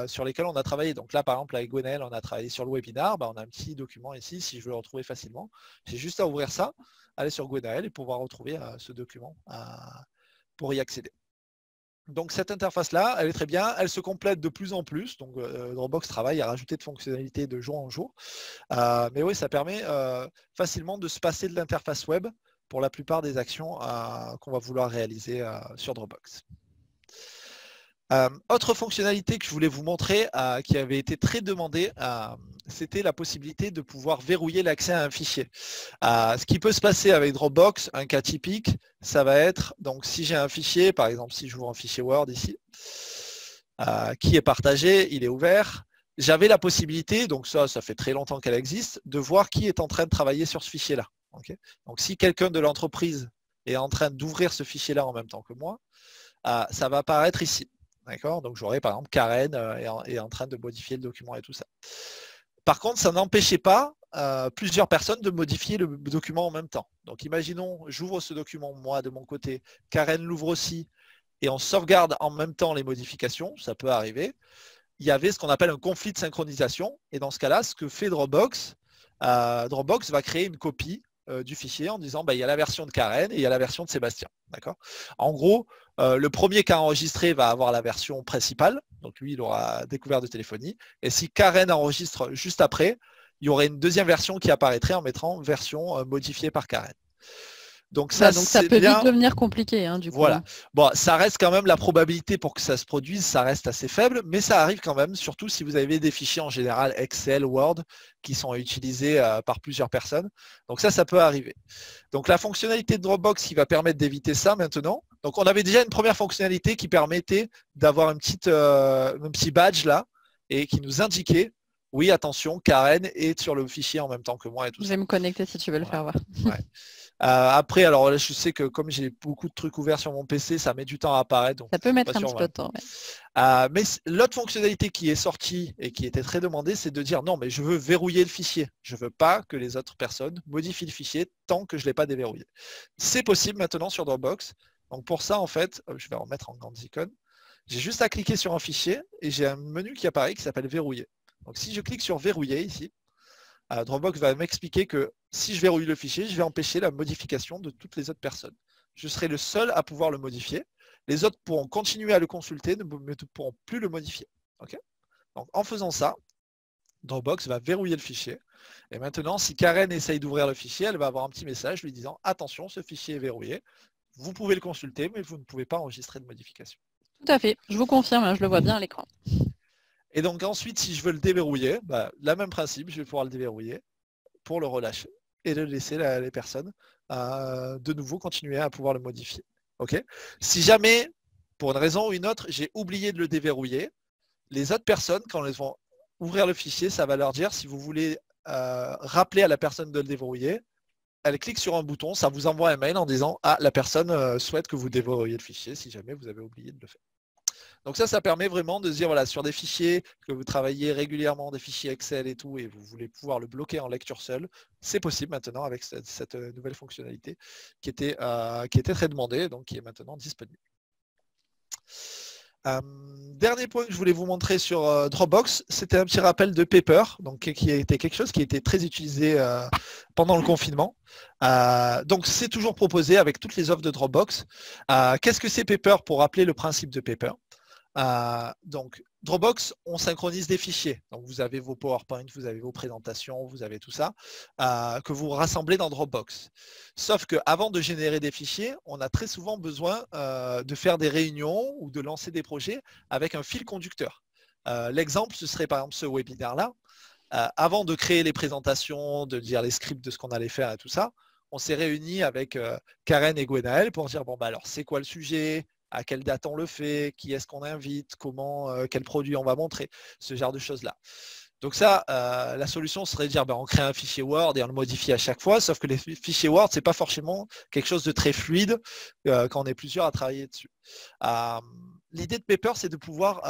sur lesquels on a travaillé. Donc là, par exemple, avec Gwenaël, on a travaillé sur le webinar. On a un petit document ici, si je veux le retrouver facilement. J'ai juste à ouvrir ça, aller sur Gwenaël et pouvoir retrouver ce document pour y accéder. Donc cette interface-là, elle est très bien, elle se complète de plus en plus. Donc Dropbox travaille à rajouter de fonctionnalités de jour en jour. Mais oui, ça permet facilement de se passer de l'interface web pour la plupart des actions qu'on va vouloir réaliser sur Dropbox. Autre fonctionnalité que je voulais vous montrer, qui avait été très demandée, c'était la possibilité de pouvoir verrouiller l'accès à un fichier. Ce qui peut se passer avec Dropbox, un cas typique, ça va être, donc si j'ai un fichier, par exemple si j'ouvre un fichier Word ici, qui est partagé, il est ouvert, j'avais la possibilité, donc ça fait très longtemps qu'elle existe, de voir qui est en train de travailler sur ce fichier-là. Okay, donc si quelqu'un de l'entreprise est en train d'ouvrir ce fichier-là en même temps que moi, ça va apparaître ici. D'accord. Donc j'aurai par exemple Karen est en train de modifier le document et tout ça. Par contre, ça n'empêchait pas plusieurs personnes de modifier le document en même temps. Donc imaginons, j'ouvre ce document moi de mon côté, Karen l'ouvre aussi, et on sauvegarde en même temps les modifications, ça peut arriver. Il y avait ce qu'on appelle un conflit de synchronisation, et dans ce cas-là, ce que fait Dropbox, Dropbox va créer une copie du fichier en disant il y a la version de Karen et il y a la version de Sébastien. En gros, le premier qui a enregistré va avoir la version principale, donc lui il aura découvert de téléphonie, et si Karen enregistre juste après, il y aurait une deuxième version qui apparaîtrait en mettant version modifiée par Karen. Donc ça, peut vite devenir compliqué, du coup. Voilà. Bon, ça reste quand même la probabilité pour que ça se produise, ça reste assez faible, mais ça arrive quand même, surtout si vous avez des fichiers en général Excel, Word, qui sont utilisés par plusieurs personnes. Donc ça peut arriver. Donc la fonctionnalité de Dropbox qui va permettre d'éviter ça maintenant. Donc on avait déjà une première fonctionnalité qui permettait d'avoir un petit badge là et qui nous indiquait, oui, attention, Karen est sur le fichier en même temps que moi et tout ça. Je vais me connecter si tu veux le faire voir. Ouais. Après, alors là, je sais que comme j'ai beaucoup de trucs ouverts sur mon PC, ça met du temps à apparaître. Donc ça peut mettre un petit peu de temps. Ouais. Mais l'autre fonctionnalité qui est sortie et qui était très demandée, c'est de dire non, mais je veux verrouiller le fichier. Je ne veux pas que les autres personnes modifient le fichier tant que je ne l'ai pas déverrouillé. C'est possible maintenant sur Dropbox. Donc pour ça, en fait, je vais en mettre en grandes icônes. J'ai juste à cliquer sur un fichier et j'ai un menu qui apparaît qui s'appelle verrouiller. Donc si je clique sur verrouiller ici, Dropbox va m'expliquer que si je verrouille le fichier, je vais empêcher la modification de toutes les autres personnes. Je serai le seul à pouvoir le modifier. Les autres pourront continuer à le consulter, ne pourront plus le modifier. Okay. Donc en faisant ça, Dropbox va verrouiller le fichier. Et maintenant, si Karen essaye d'ouvrir le fichier, elle va avoir un petit message lui disant « Attention, ce fichier est verrouillé. Vous pouvez le consulter, mais vous ne pouvez pas enregistrer de modification. » Tout à fait. Je vous confirme, je le vois bien à l'écran. Et donc ensuite, si je veux le déverrouiller, le même principe, je vais pouvoir le déverrouiller pour le relâcher et de laisser les personnes de nouveau continuer à pouvoir le modifier. Okay. Si jamais, pour une raison ou une autre, j'ai oublié de le déverrouiller, les autres personnes, quand elles vont ouvrir le fichier, ça va leur dire si vous voulez rappeler à la personne de le déverrouiller, elle clique sur un bouton, ça vous envoie un mail en disant « Ah, la personne souhaite que vous déverrouilliez le fichier si jamais vous avez oublié de le faire. » Donc ça permet vraiment de se dire, voilà, sur des fichiers que vous travaillez régulièrement, des fichiers Excel et tout, et vous voulez pouvoir le bloquer en lecture seule, c'est possible maintenant avec cette nouvelle fonctionnalité qui était très demandée, donc qui est maintenant disponible. Dernier point que je voulais vous montrer sur Dropbox, c'était un petit rappel de Paper, donc qui était quelque chose qui a été très utilisé pendant le confinement. Donc c'est toujours proposé avec toutes les offres de Dropbox. Qu'est-ce que c'est Paper pour rappeler le principe de Paper? Donc Dropbox, on synchronise des fichiers. Donc vous avez vos PowerPoint, vous avez vos présentations, vous avez tout ça que vous rassemblez dans Dropbox. Sauf qu'avant de générer des fichiers, on a très souvent besoin de faire des réunions ou de lancer des projets avec un fil conducteur. L'exemple, ce serait par exemple ce webinaire-là. Avant de créer les présentations, de dire les scripts de ce qu'on allait faire et tout ça, on s'est réunis avec Karen et Gwenaël pour dire bon alors c'est quoi le sujet, à quelle date on le fait, qui est-ce qu'on invite, quel produit on va montrer, ce genre de choses-là. Donc ça, la solution serait de dire on crée un fichier Word et on le modifie à chaque fois, sauf que les fichiers Word, c'est pas forcément quelque chose de très fluide quand on est plusieurs à travailler dessus. L'idée de Paper, c'est de pouvoir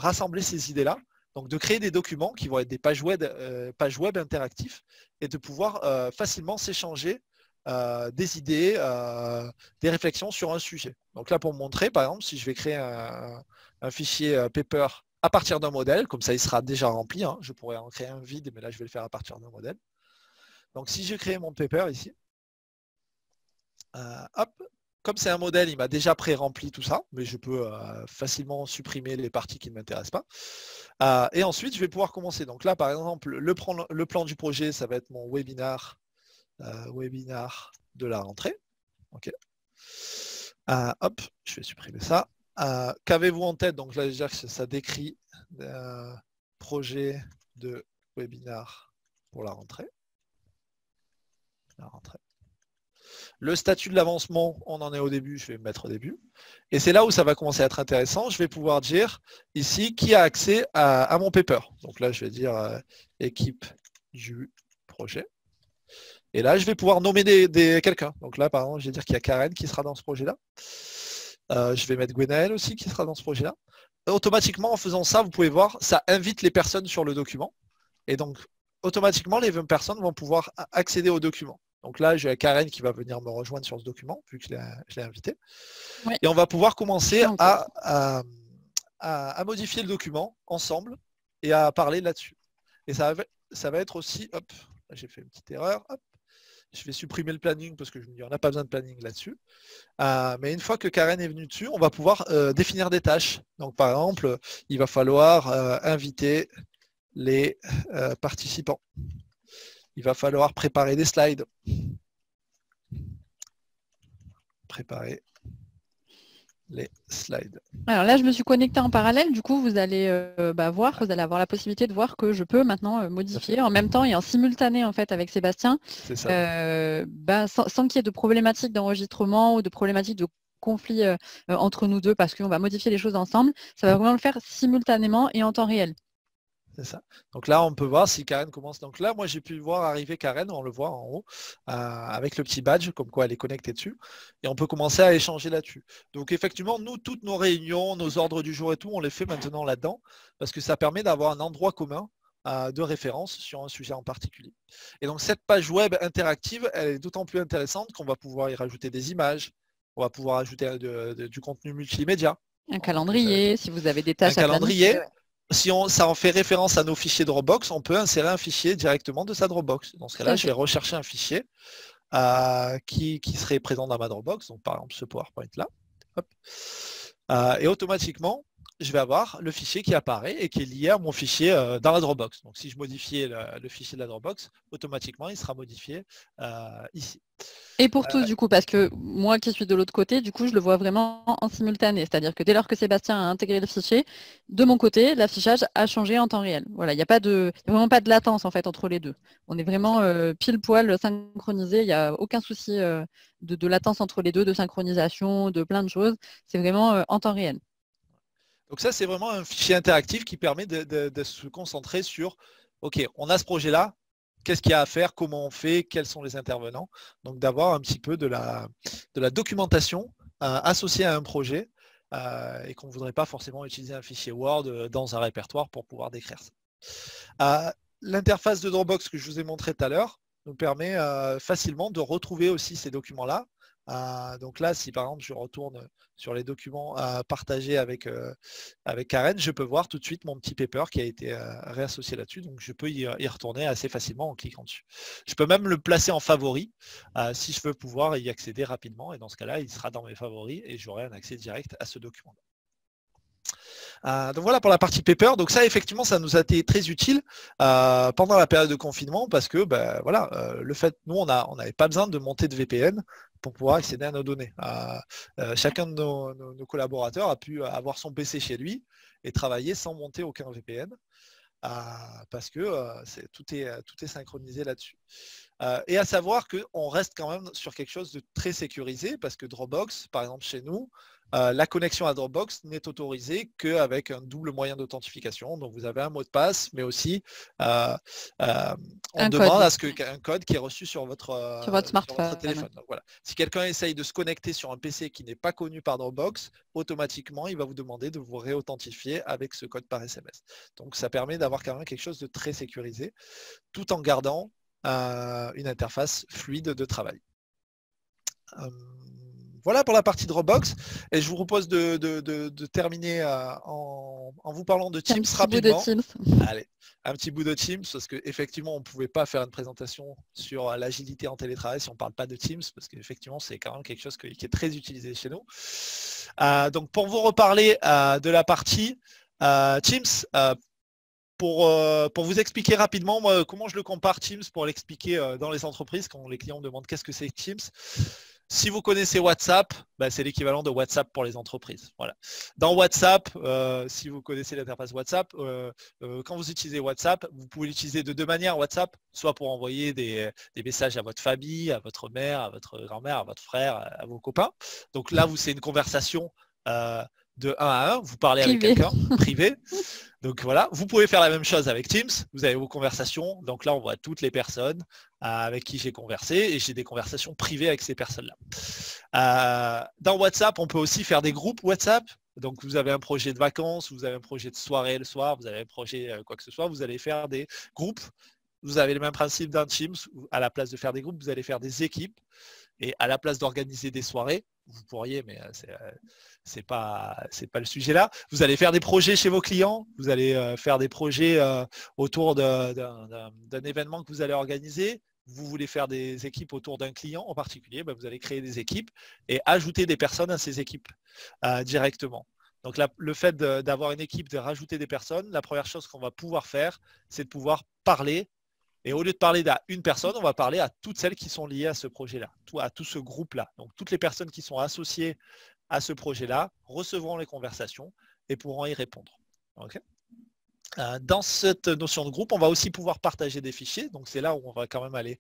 rassembler ces idées-là, donc de créer des documents qui vont être des pages web interactifs et de pouvoir facilement s'échanger des idées, des réflexions sur un sujet. Donc là, pour montrer, par exemple, si je vais créer un un fichier paper à partir d'un modèle, comme ça il sera déjà rempli. Hein. Je pourrais en créer un vide, mais là je vais le faire à partir d'un modèle. Donc si je crée mon paper ici, hop, comme c'est un modèle, il m'a déjà pré-rempli tout ça, mais je peux facilement supprimer les parties qui ne m'intéressent pas. Et ensuite, je vais pouvoir commencer. Donc là, par exemple, le plan du projet, ça va être mon webinar de la rentrée. Okay. Hop, je vais supprimer ça. Qu'avez-vous en tête? Donc là, déjà, ça décrit projet de webinar pour la rentrée. Le statut de l'avancement, on en est au début, je vais me mettre au début. Et c'est là où ça va commencer à être intéressant. Je vais pouvoir dire ici qui a accès à mon paper. Donc là, je vais dire équipe du projet. Et là, je vais pouvoir nommer quelqu'un. Donc là, par exemple, je vais dire qu'il y a Karen qui sera dans ce projet-là. Je vais mettre Gwenaël aussi qui sera dans ce projet-là. Automatiquement, en faisant ça, vous pouvez voir, ça invite les personnes sur le document. Et donc, automatiquement, les 20 personnes vont pouvoir accéder au document. Donc là, j'ai Karen qui va venir me rejoindre sur ce document, vu que je l'ai invité. Oui. Et on va pouvoir commencer à modifier le document ensemble et à parler là-dessus. Et ça va être aussi, hop, j'ai fait une petite erreur, hop, je vais supprimer le planning parce que je me dis on n'a pas besoin de planning là-dessus. Mais une fois que Karen est venue dessus, on va pouvoir définir des tâches. Donc par exemple, il va falloir inviter les participants. Il va falloir préparer des slides. Préparer les slides. Alors là, je me suis connectée en parallèle. Du coup, vous allez voir, vous allez avoir la possibilité de voir que je peux maintenant modifier en même temps et en simultané en fait avec Sébastien, sans qu'il y ait de problématiques d'enregistrement ou de problématiques de conflit entre nous deux parce qu'on va modifier les choses ensemble. Ça va vraiment le faire simultanément et en temps réel. C'est ça. Donc là, on peut voir si Karen commence. Donc là, moi, j'ai pu voir arriver Karen, on le voit en haut, avec le petit badge, comme quoi elle est connectée dessus. Et on peut commencer à échanger là-dessus. Donc effectivement, nous, toutes nos réunions, nos ordres du jour et tout, on les fait maintenant là-dedans, parce que ça permet d'avoir un endroit commun de référence sur un sujet en particulier. Et donc cette page web interactive, elle est d'autant plus intéressante qu'on va pouvoir y rajouter des images, on va pouvoir ajouter du contenu multimédia. Un calendrier, si vous avez des tâches à planifier. Si ça en fait référence à nos fichiers Dropbox, on peut insérer un fichier directement de sa Dropbox. Dans ce cas-là, je vais rechercher un fichier qui serait présent dans ma Dropbox, donc par exemple ce PowerPoint-là. Et automatiquement, je vais avoir le fichier qui apparaît et qui est lié à mon fichier dans la Dropbox. Donc si je modifiais le fichier de la Dropbox, automatiquement, il sera modifié ici. Et pour tous, du coup, parce que moi qui suis de l'autre côté, du coup, je le vois vraiment en simultané. C'est-à-dire que dès lors que Sébastien a intégré le fichier, de mon côté, l'affichage a changé en temps réel. Voilà, il n'y a vraiment pas de latence en fait entre les deux. On est vraiment pile poil synchronisé. Il n'y a aucun souci de latence entre les deux, de synchronisation, de plein de choses. C'est vraiment en temps réel. Donc ça, c'est vraiment un fichier interactif qui permet de se concentrer sur, OK, on a ce projet-là, qu'est-ce qu'il y a à faire, comment on fait, quels sont les intervenants. Donc d'avoir un petit peu de la documentation associée à un projet et qu'on ne voudrait pas forcément utiliser un fichier Word dans un répertoire pour pouvoir décrire ça. L'interface de Dropbox que je vous ai montré tout à l'heure nous permet facilement de retrouver aussi ces documents-là. Donc là, si par exemple je retourne sur les documents partagés avec Karen, je peux voir tout de suite mon petit paper qui a été réassocié là-dessus. Donc je peux y retourner assez facilement en cliquant dessus. Je peux même le placer en favori si je veux pouvoir y accéder rapidement. Et dans ce cas-là, il sera dans mes favoris et j'aurai un accès direct à ce document. Donc voilà pour la partie paper. Donc ça, effectivement, ça nous a été très utile pendant la période de confinement parce que voilà, le fait, nous, on n'avait pas besoin de monter de VPN pour pouvoir accéder à nos données. Chacun de nos collaborateurs a pu avoir son PC chez lui et travailler sans monter aucun VPN parce que tout est synchronisé là-dessus. Et à savoir qu'on reste quand même sur quelque chose de très sécurisé parce que Dropbox, par exemple chez nous, la connexion à Dropbox n'est autorisée qu'avec un double moyen d'authentification. Donc vous avez un mot de passe, mais aussi on demande à ce qu'un code qui est reçu sur votre téléphone. Donc, voilà. Si quelqu'un essaye de se connecter sur un PC qui n'est pas connu par Dropbox, automatiquement il va vous demander de vous réauthentifier avec ce code par SMS. Donc ça permet d'avoir quand même quelque chose de très sécurisé, tout en gardant une interface fluide de travail. Voilà pour la partie Dropbox. Et je vous propose de terminer en vous parlant de Teams rapidement. Teams. Allez, un petit bout de Teams, parce qu'effectivement, on ne pouvait pas faire une présentation sur l'agilité en télétravail si on ne parle pas de Teams, parce qu'effectivement, c'est quand même quelque chose qui est très utilisé chez nous. Donc, pour vous reparler de la partie Teams, pour vous expliquer rapidement comment je le compare Teams pour l'expliquer dans les entreprises quand les clients me demandent qu'est-ce que c'est Teams. Si vous connaissez WhatsApp, c'est l'équivalent de WhatsApp pour les entreprises. Voilà. Dans WhatsApp, si vous connaissez l'interface WhatsApp, quand vous utilisez WhatsApp, vous pouvez l'utiliser de deux manières WhatsApp, soit pour envoyer des messages à votre famille, à votre mère, à votre grand-mère, à votre frère, à vos copains. Donc là, c'est une conversation de 1 à 1, vous parlez avec quelqu'un privé. Donc voilà, vous pouvez faire la même chose avec Teams, vous avez vos conversations, donc là on voit toutes les personnes avec qui j'ai conversé et j'ai des conversations privées avec ces personnes-là. Dans WhatsApp, on peut aussi faire des groupes WhatsApp, donc vous avez un projet de vacances, vous avez un projet de soirée le soir, vous avez un projet quoi que ce soit, vous allez faire des groupes, vous avez le même principe d'un Teams, à la place de faire des groupes, vous allez faire des équipes et à la place d'organiser des soirées, vous pourriez, mais c'est pas le sujet là. Vous allez faire des projets chez vos clients, vous allez faire des projets autour d'un événement que vous allez organiser. Vous voulez faire des équipes autour d'un client en particulier, vous allez créer des équipes et ajouter des personnes à ces équipes directement. Donc là, le fait d'avoir une équipe, de rajouter des personnes, la première chose qu'on va pouvoir faire, c'est de pouvoir parler. Et au lieu de parler à une personne, on va parler à toutes celles qui sont liées à ce projet-là, à tout ce groupe-là. Donc toutes les personnes qui sont associées à ce projet-là recevront les conversations et pourront y répondre. Okay. Dans cette notion de groupe, on va aussi pouvoir partager des fichiers. Donc c'est là où on va quand même aller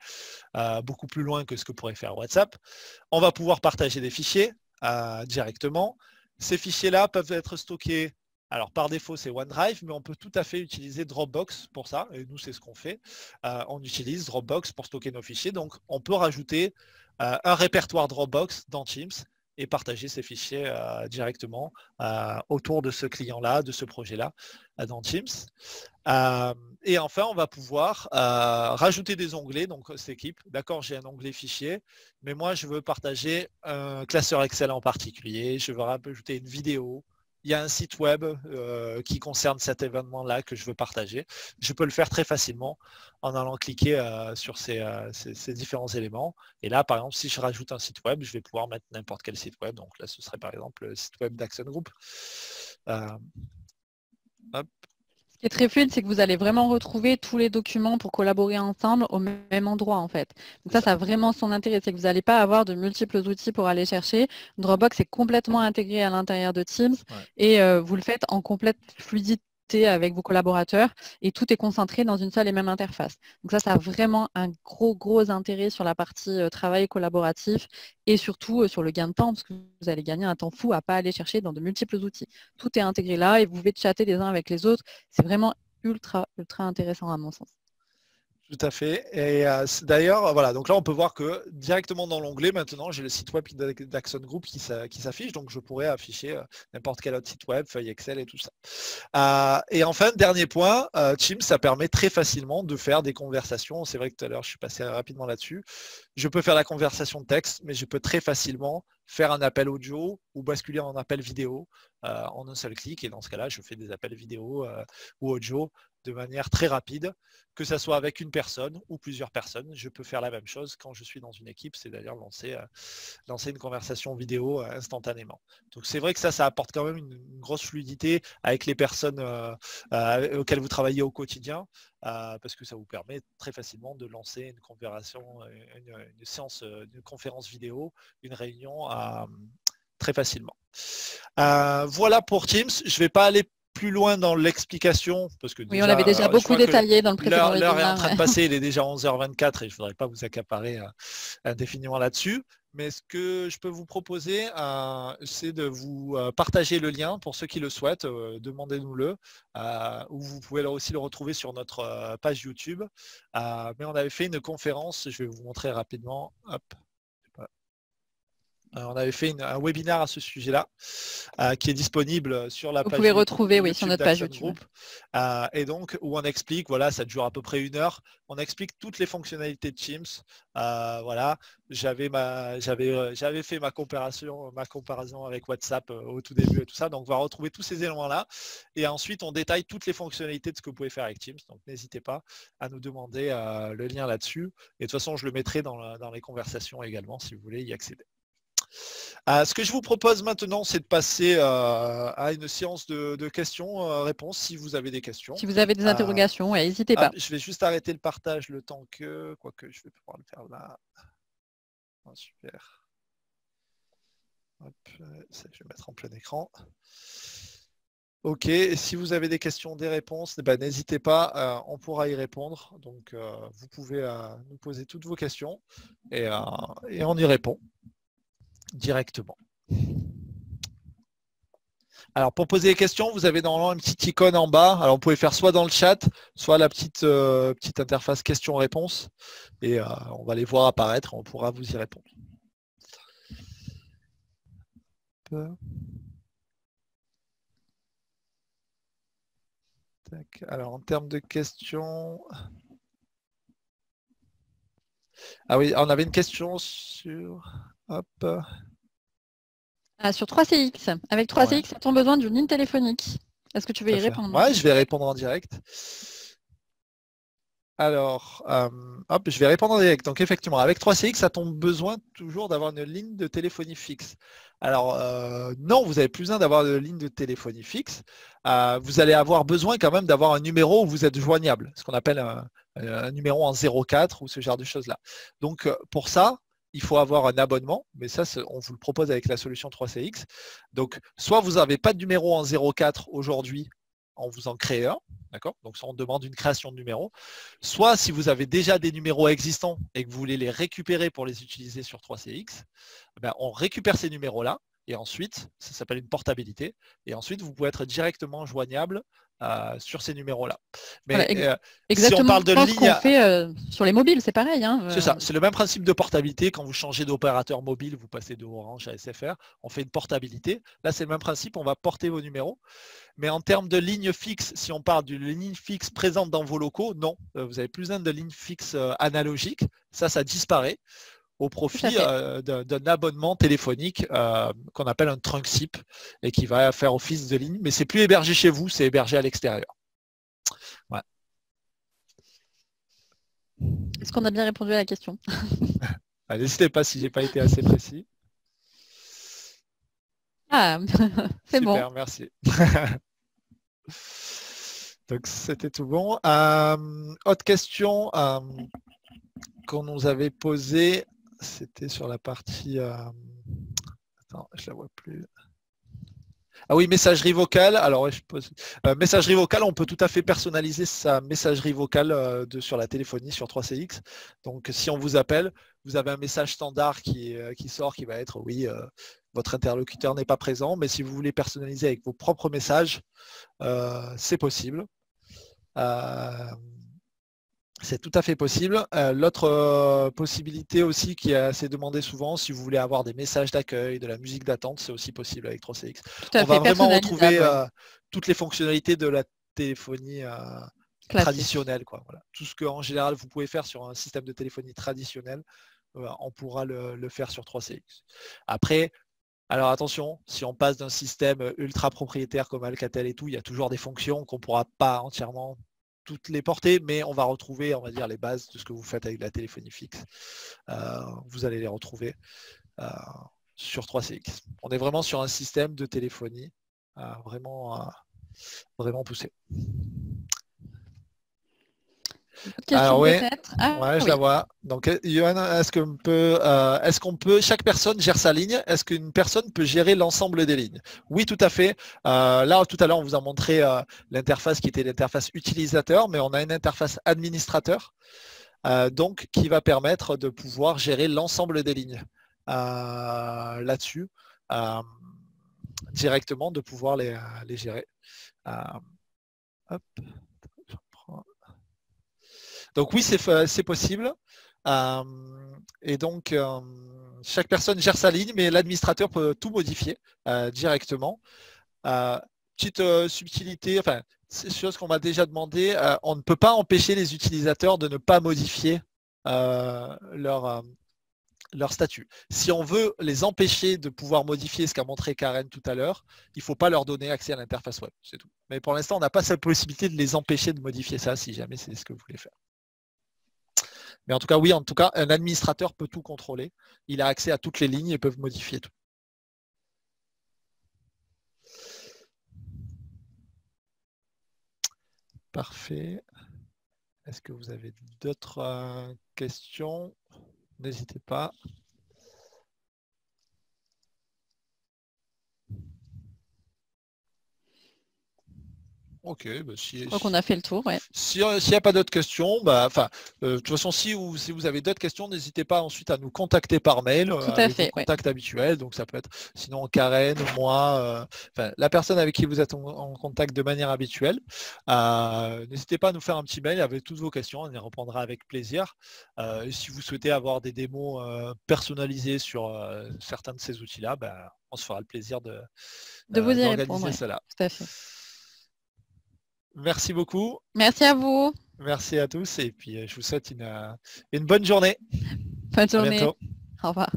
beaucoup plus loin que ce que pourrait faire WhatsApp. On va pouvoir partager des fichiers directement. Ces fichiers-là peuvent être stockés. Alors par défaut c'est OneDrive, mais on peut tout à fait utiliser Dropbox pour ça, et nous c'est ce qu'on fait. On utilise Dropbox pour stocker nos fichiers, donc on peut rajouter un répertoire Dropbox dans Teams et partager ces fichiers directement autour de ce client-là, de ce projet-là dans Teams. Et enfin, on va pouvoir rajouter des onglets, donc cette équipe. D'accord, j'ai un onglet fichier, mais moi je veux partager un classeur Excel en particulier, je veux rajouter une vidéo. Il y a un site web qui concerne cet événement-là que je veux partager. Je peux le faire très facilement en allant cliquer sur ces différents éléments. Et là, par exemple, si je rajoute un site web, je vais pouvoir mettre n'importe quel site web. Donc là, ce serait par exemple le site web d'Axon Group. Hop. Ce qui est très fluide, c'est que vous allez vraiment retrouver tous les documents pour collaborer ensemble au même endroit en fait. Donc ça a vraiment son intérêt, c'est que vous n'allez pas avoir de multiples outils pour aller chercher. Dropbox est complètement intégré à l'intérieur de Teams et vous le faites en complète fluidité avec vos collaborateurs et tout est concentré dans une seule et même interface. Donc ça a vraiment un gros intérêt sur la partie travail collaboratif et surtout sur le gain de temps parce que vous allez gagner un temps fou à ne pas aller chercher dans de multiples outils. Tout est intégré là et vous pouvez chatter les uns avec les autres. C'est vraiment ultra intéressant à mon sens. Tout à fait. Et d'ailleurs, voilà, donc là on peut voir que directement dans l'onglet, maintenant j'ai le site web d'Axon Group qui s'affiche, donc je pourrais afficher n'importe quel autre site web, feuille Excel et tout ça. Et enfin, dernier point, Teams, ça permet très facilement de faire des conversations. C'est vrai que tout à l'heure je suis passé rapidement là-dessus. Je peux faire la conversation de texte, mais je peux très facilement faire un appel audio ou basculer en appel vidéo en un seul clic. Et dans ce cas-là, je fais des appels vidéo ou audio de manière très rapide, que ce soit avec une personne ou plusieurs personnes. Je peux faire la même chose quand je suis dans une équipe, c'est d'ailleurs lancer une conversation vidéo instantanément. Donc c'est vrai que ça apporte quand même une grosse fluidité avec les personnes auxquelles vous travaillez au quotidien, parce que ça vous permet très facilement de lancer une conversation, une séance, une conférence vidéo, une réunion très facilement. Voilà pour Teams. Je ne vais pas aller plus loin dans l'explication, parce que déjà, oui, on l'avait déjà beaucoup détaillé dans le précédent webinaire. L'heure est en train de passer, il est déjà 11h24 et je ne voudrais pas vous accaparer indéfiniment là-dessus. Mais ce que je peux vous proposer, c'est de vous partager le lien pour ceux qui le souhaitent, demandez-nous-le, ou vous pouvez aussi le retrouver sur notre page YouTube. Mais on avait fait une conférence, je vais vous montrer rapidement. Hop. On avait fait un webinaire à ce sujet-là qui est disponible sur la Vous page pouvez YouTube retrouver sur notre page YouTube. Group, et donc où on explique, voilà, ça dure à peu près 1 heure, on explique toutes les fonctionnalités de Teams. Voilà, j'avais fait ma comparaison avec WhatsApp au tout début et tout ça, donc on va retrouver tous ces éléments-là. Et ensuite, on détaille toutes les fonctionnalités de ce que vous pouvez faire avec Teams. Donc n'hésitez pas à nous demander le lien là-dessus. Et de toute façon, je le mettrai dans les conversations également si vous voulez y accéder. Ce que je vous propose maintenant, c'est de passer à une séance de questions-réponses si vous avez des questions. Si vous avez des interrogations, n'hésitez pas. Je vais juste arrêter le partage le temps que, quoique je vais pouvoir le faire là. Super. Hop, ça, je vais mettre en plein écran. Ok, et si vous avez des questions, des réponses, n'hésitez pas, on pourra y répondre. Donc, vous pouvez nous poser toutes vos questions et on y répond directement. Alors pour poser des questions, vous avez normalement une petite icône en bas. Alors vous pouvez faire soit dans le chat, soit la petite interface questions-réponses. Et on va les voir apparaître, on pourra vous y répondre. Alors en termes de questions... Ah oui, on avait une question sur... Hop. Sur 3CX. Avec 3CX, a-t-on besoin d'une ligne téléphonique? Est-ce que tu veux y répondre? Ouais, je vais répondre en direct. Alors, hop, je vais répondre en direct. Donc effectivement, avec 3CX, a-t-on besoin toujours d'avoir une ligne de téléphonie fixe? Alors non, vous n'avez plus besoin d'avoir de ligne de téléphonie fixe. Vous allez avoir besoin quand même d'avoir un numéro où vous êtes joignable, ce qu'on appelle un numéro en 04 ou ce genre de choses-là. Donc pour ça, il faut avoir un abonnement, mais ça, on vous le propose avec la solution 3CX. Donc, soit vous n'avez pas de numéro en 04 aujourd'hui, on vous en crée un, d'accord? Donc, ça, on demande une création de numéro. Soit, si vous avez déjà des numéros existants et que vous voulez les récupérer pour les utiliser sur 3CX, on récupère ces numéros-là et ensuite, ça s'appelle une portabilité, et ensuite, vous pouvez être directement joignable sur ces numéros-là. Mais voilà, si on parle de ligne, qu'on fait sur les mobiles, c'est pareil. C'est ça, c'est le même principe de portabilité. Quand vous changez d'opérateur mobile, vous passez de Orange à SFR, on fait une portabilité. Là, c'est le même principe, on va porter vos numéros. Mais en termes de ligne fixe, si on parle d'une ligne fixe présente dans vos locaux, non, vous avez plus besoin de ligne fixe analogique. Ça disparaît au profit d'un abonnement téléphonique qu'on appelle un trunk SIP et qui va faire office de ligne. Mais c'est plus hébergé chez vous, c'est hébergé à l'extérieur. Ouais. Est-ce qu'on a bien répondu à la question? N'hésitez pas si j'ai pas été assez précis. Ah, c'est bon. Super, merci. Donc c'était tout bon. Autre question qu'on nous avait posée, c'était sur la partie... Attends, je la vois plus. Ah oui, messagerie vocale. Alors, messagerie vocale, on peut tout à fait personnaliser sa messagerie vocale sur la téléphonie, sur 3CX. Donc, si on vous appelle, vous avez un message standard qui sort, qui va être « Oui, votre interlocuteur n'est pas présent », mais si vous voulez personnaliser avec vos propres messages, c'est possible. C'est tout à fait possible. L'autre possibilité aussi qui est assez demandée souvent, si vous voulez avoir des messages d'accueil, de la musique d'attente, c'est aussi possible avec 3CX. On va vraiment retrouver toutes les fonctionnalités de la téléphonie traditionnelle, quoi. Voilà. Tout ce qu'en général vous pouvez faire sur un système de téléphonie traditionnel, on pourra le faire sur 3CX. Après, alors attention, si on passe d'un système ultra propriétaire comme Alcatel et tout, il y a toujours des fonctions qu'on ne pourra pas entièrement toutes les portées, mais on va retrouver, on va dire, les bases de ce que vous faites avec la téléphonie fixe. Vous allez les retrouver sur 3CX. On est vraiment sur un système de téléphonie vraiment poussé. Alors oui, je la vois. Donc, Johan, est-ce qu'on peut, chaque personne gère sa ligne? Est-ce qu'une personne peut gérer l'ensemble des lignes? Oui, tout à fait. Là, tout à l'heure, on vous a montré l'interface qui était l'interface utilisateur, mais on a une interface administrateur, donc qui va permettre de pouvoir gérer l'ensemble des lignes là-dessus, directement, de pouvoir les gérer. Hop. Donc oui, c'est possible. Et donc, chaque personne gère sa ligne, mais l'administrateur peut tout modifier directement. Petite subtilité, enfin, c'est une chose qu'on m'a déjà demandé, on ne peut pas empêcher les utilisateurs de ne pas modifier leur statut. Si on veut les empêcher de pouvoir modifier ce qu'a montré Karen tout à l'heure, il ne faut pas leur donner accès à l'interface web, c'est tout. Mais pour l'instant, on n'a pas cette possibilité de les empêcher de modifier ça, si jamais c'est ce que vous voulez faire. Mais en tout cas, oui, un administrateur peut tout contrôler. Il a accès à toutes les lignes et peut modifier tout. Parfait. Est-ce que vous avez d'autres questions? N'hésitez pas. Ok, bah Je crois qu'on a fait le tour, ouais. S'il n'y a pas d'autres questions, bah, de toute façon, si vous avez d'autres questions, n'hésitez pas ensuite à nous contacter par mail avec vos contacts habituels. Donc ça peut être sinon Karen, moi, la personne avec qui vous êtes en contact de manière habituelle. N'hésitez pas à nous faire un petit mail avec toutes vos questions, on y répondra avec plaisir. Et si vous souhaitez avoir des démos personnalisées sur certains de ces outils-là, bah, on se fera le plaisir d'organiser cela. Tout à fait. Merci beaucoup. Merci à vous. Merci à tous et puis je vous souhaite une bonne journée. Bonne journée. À bientôt. Au revoir.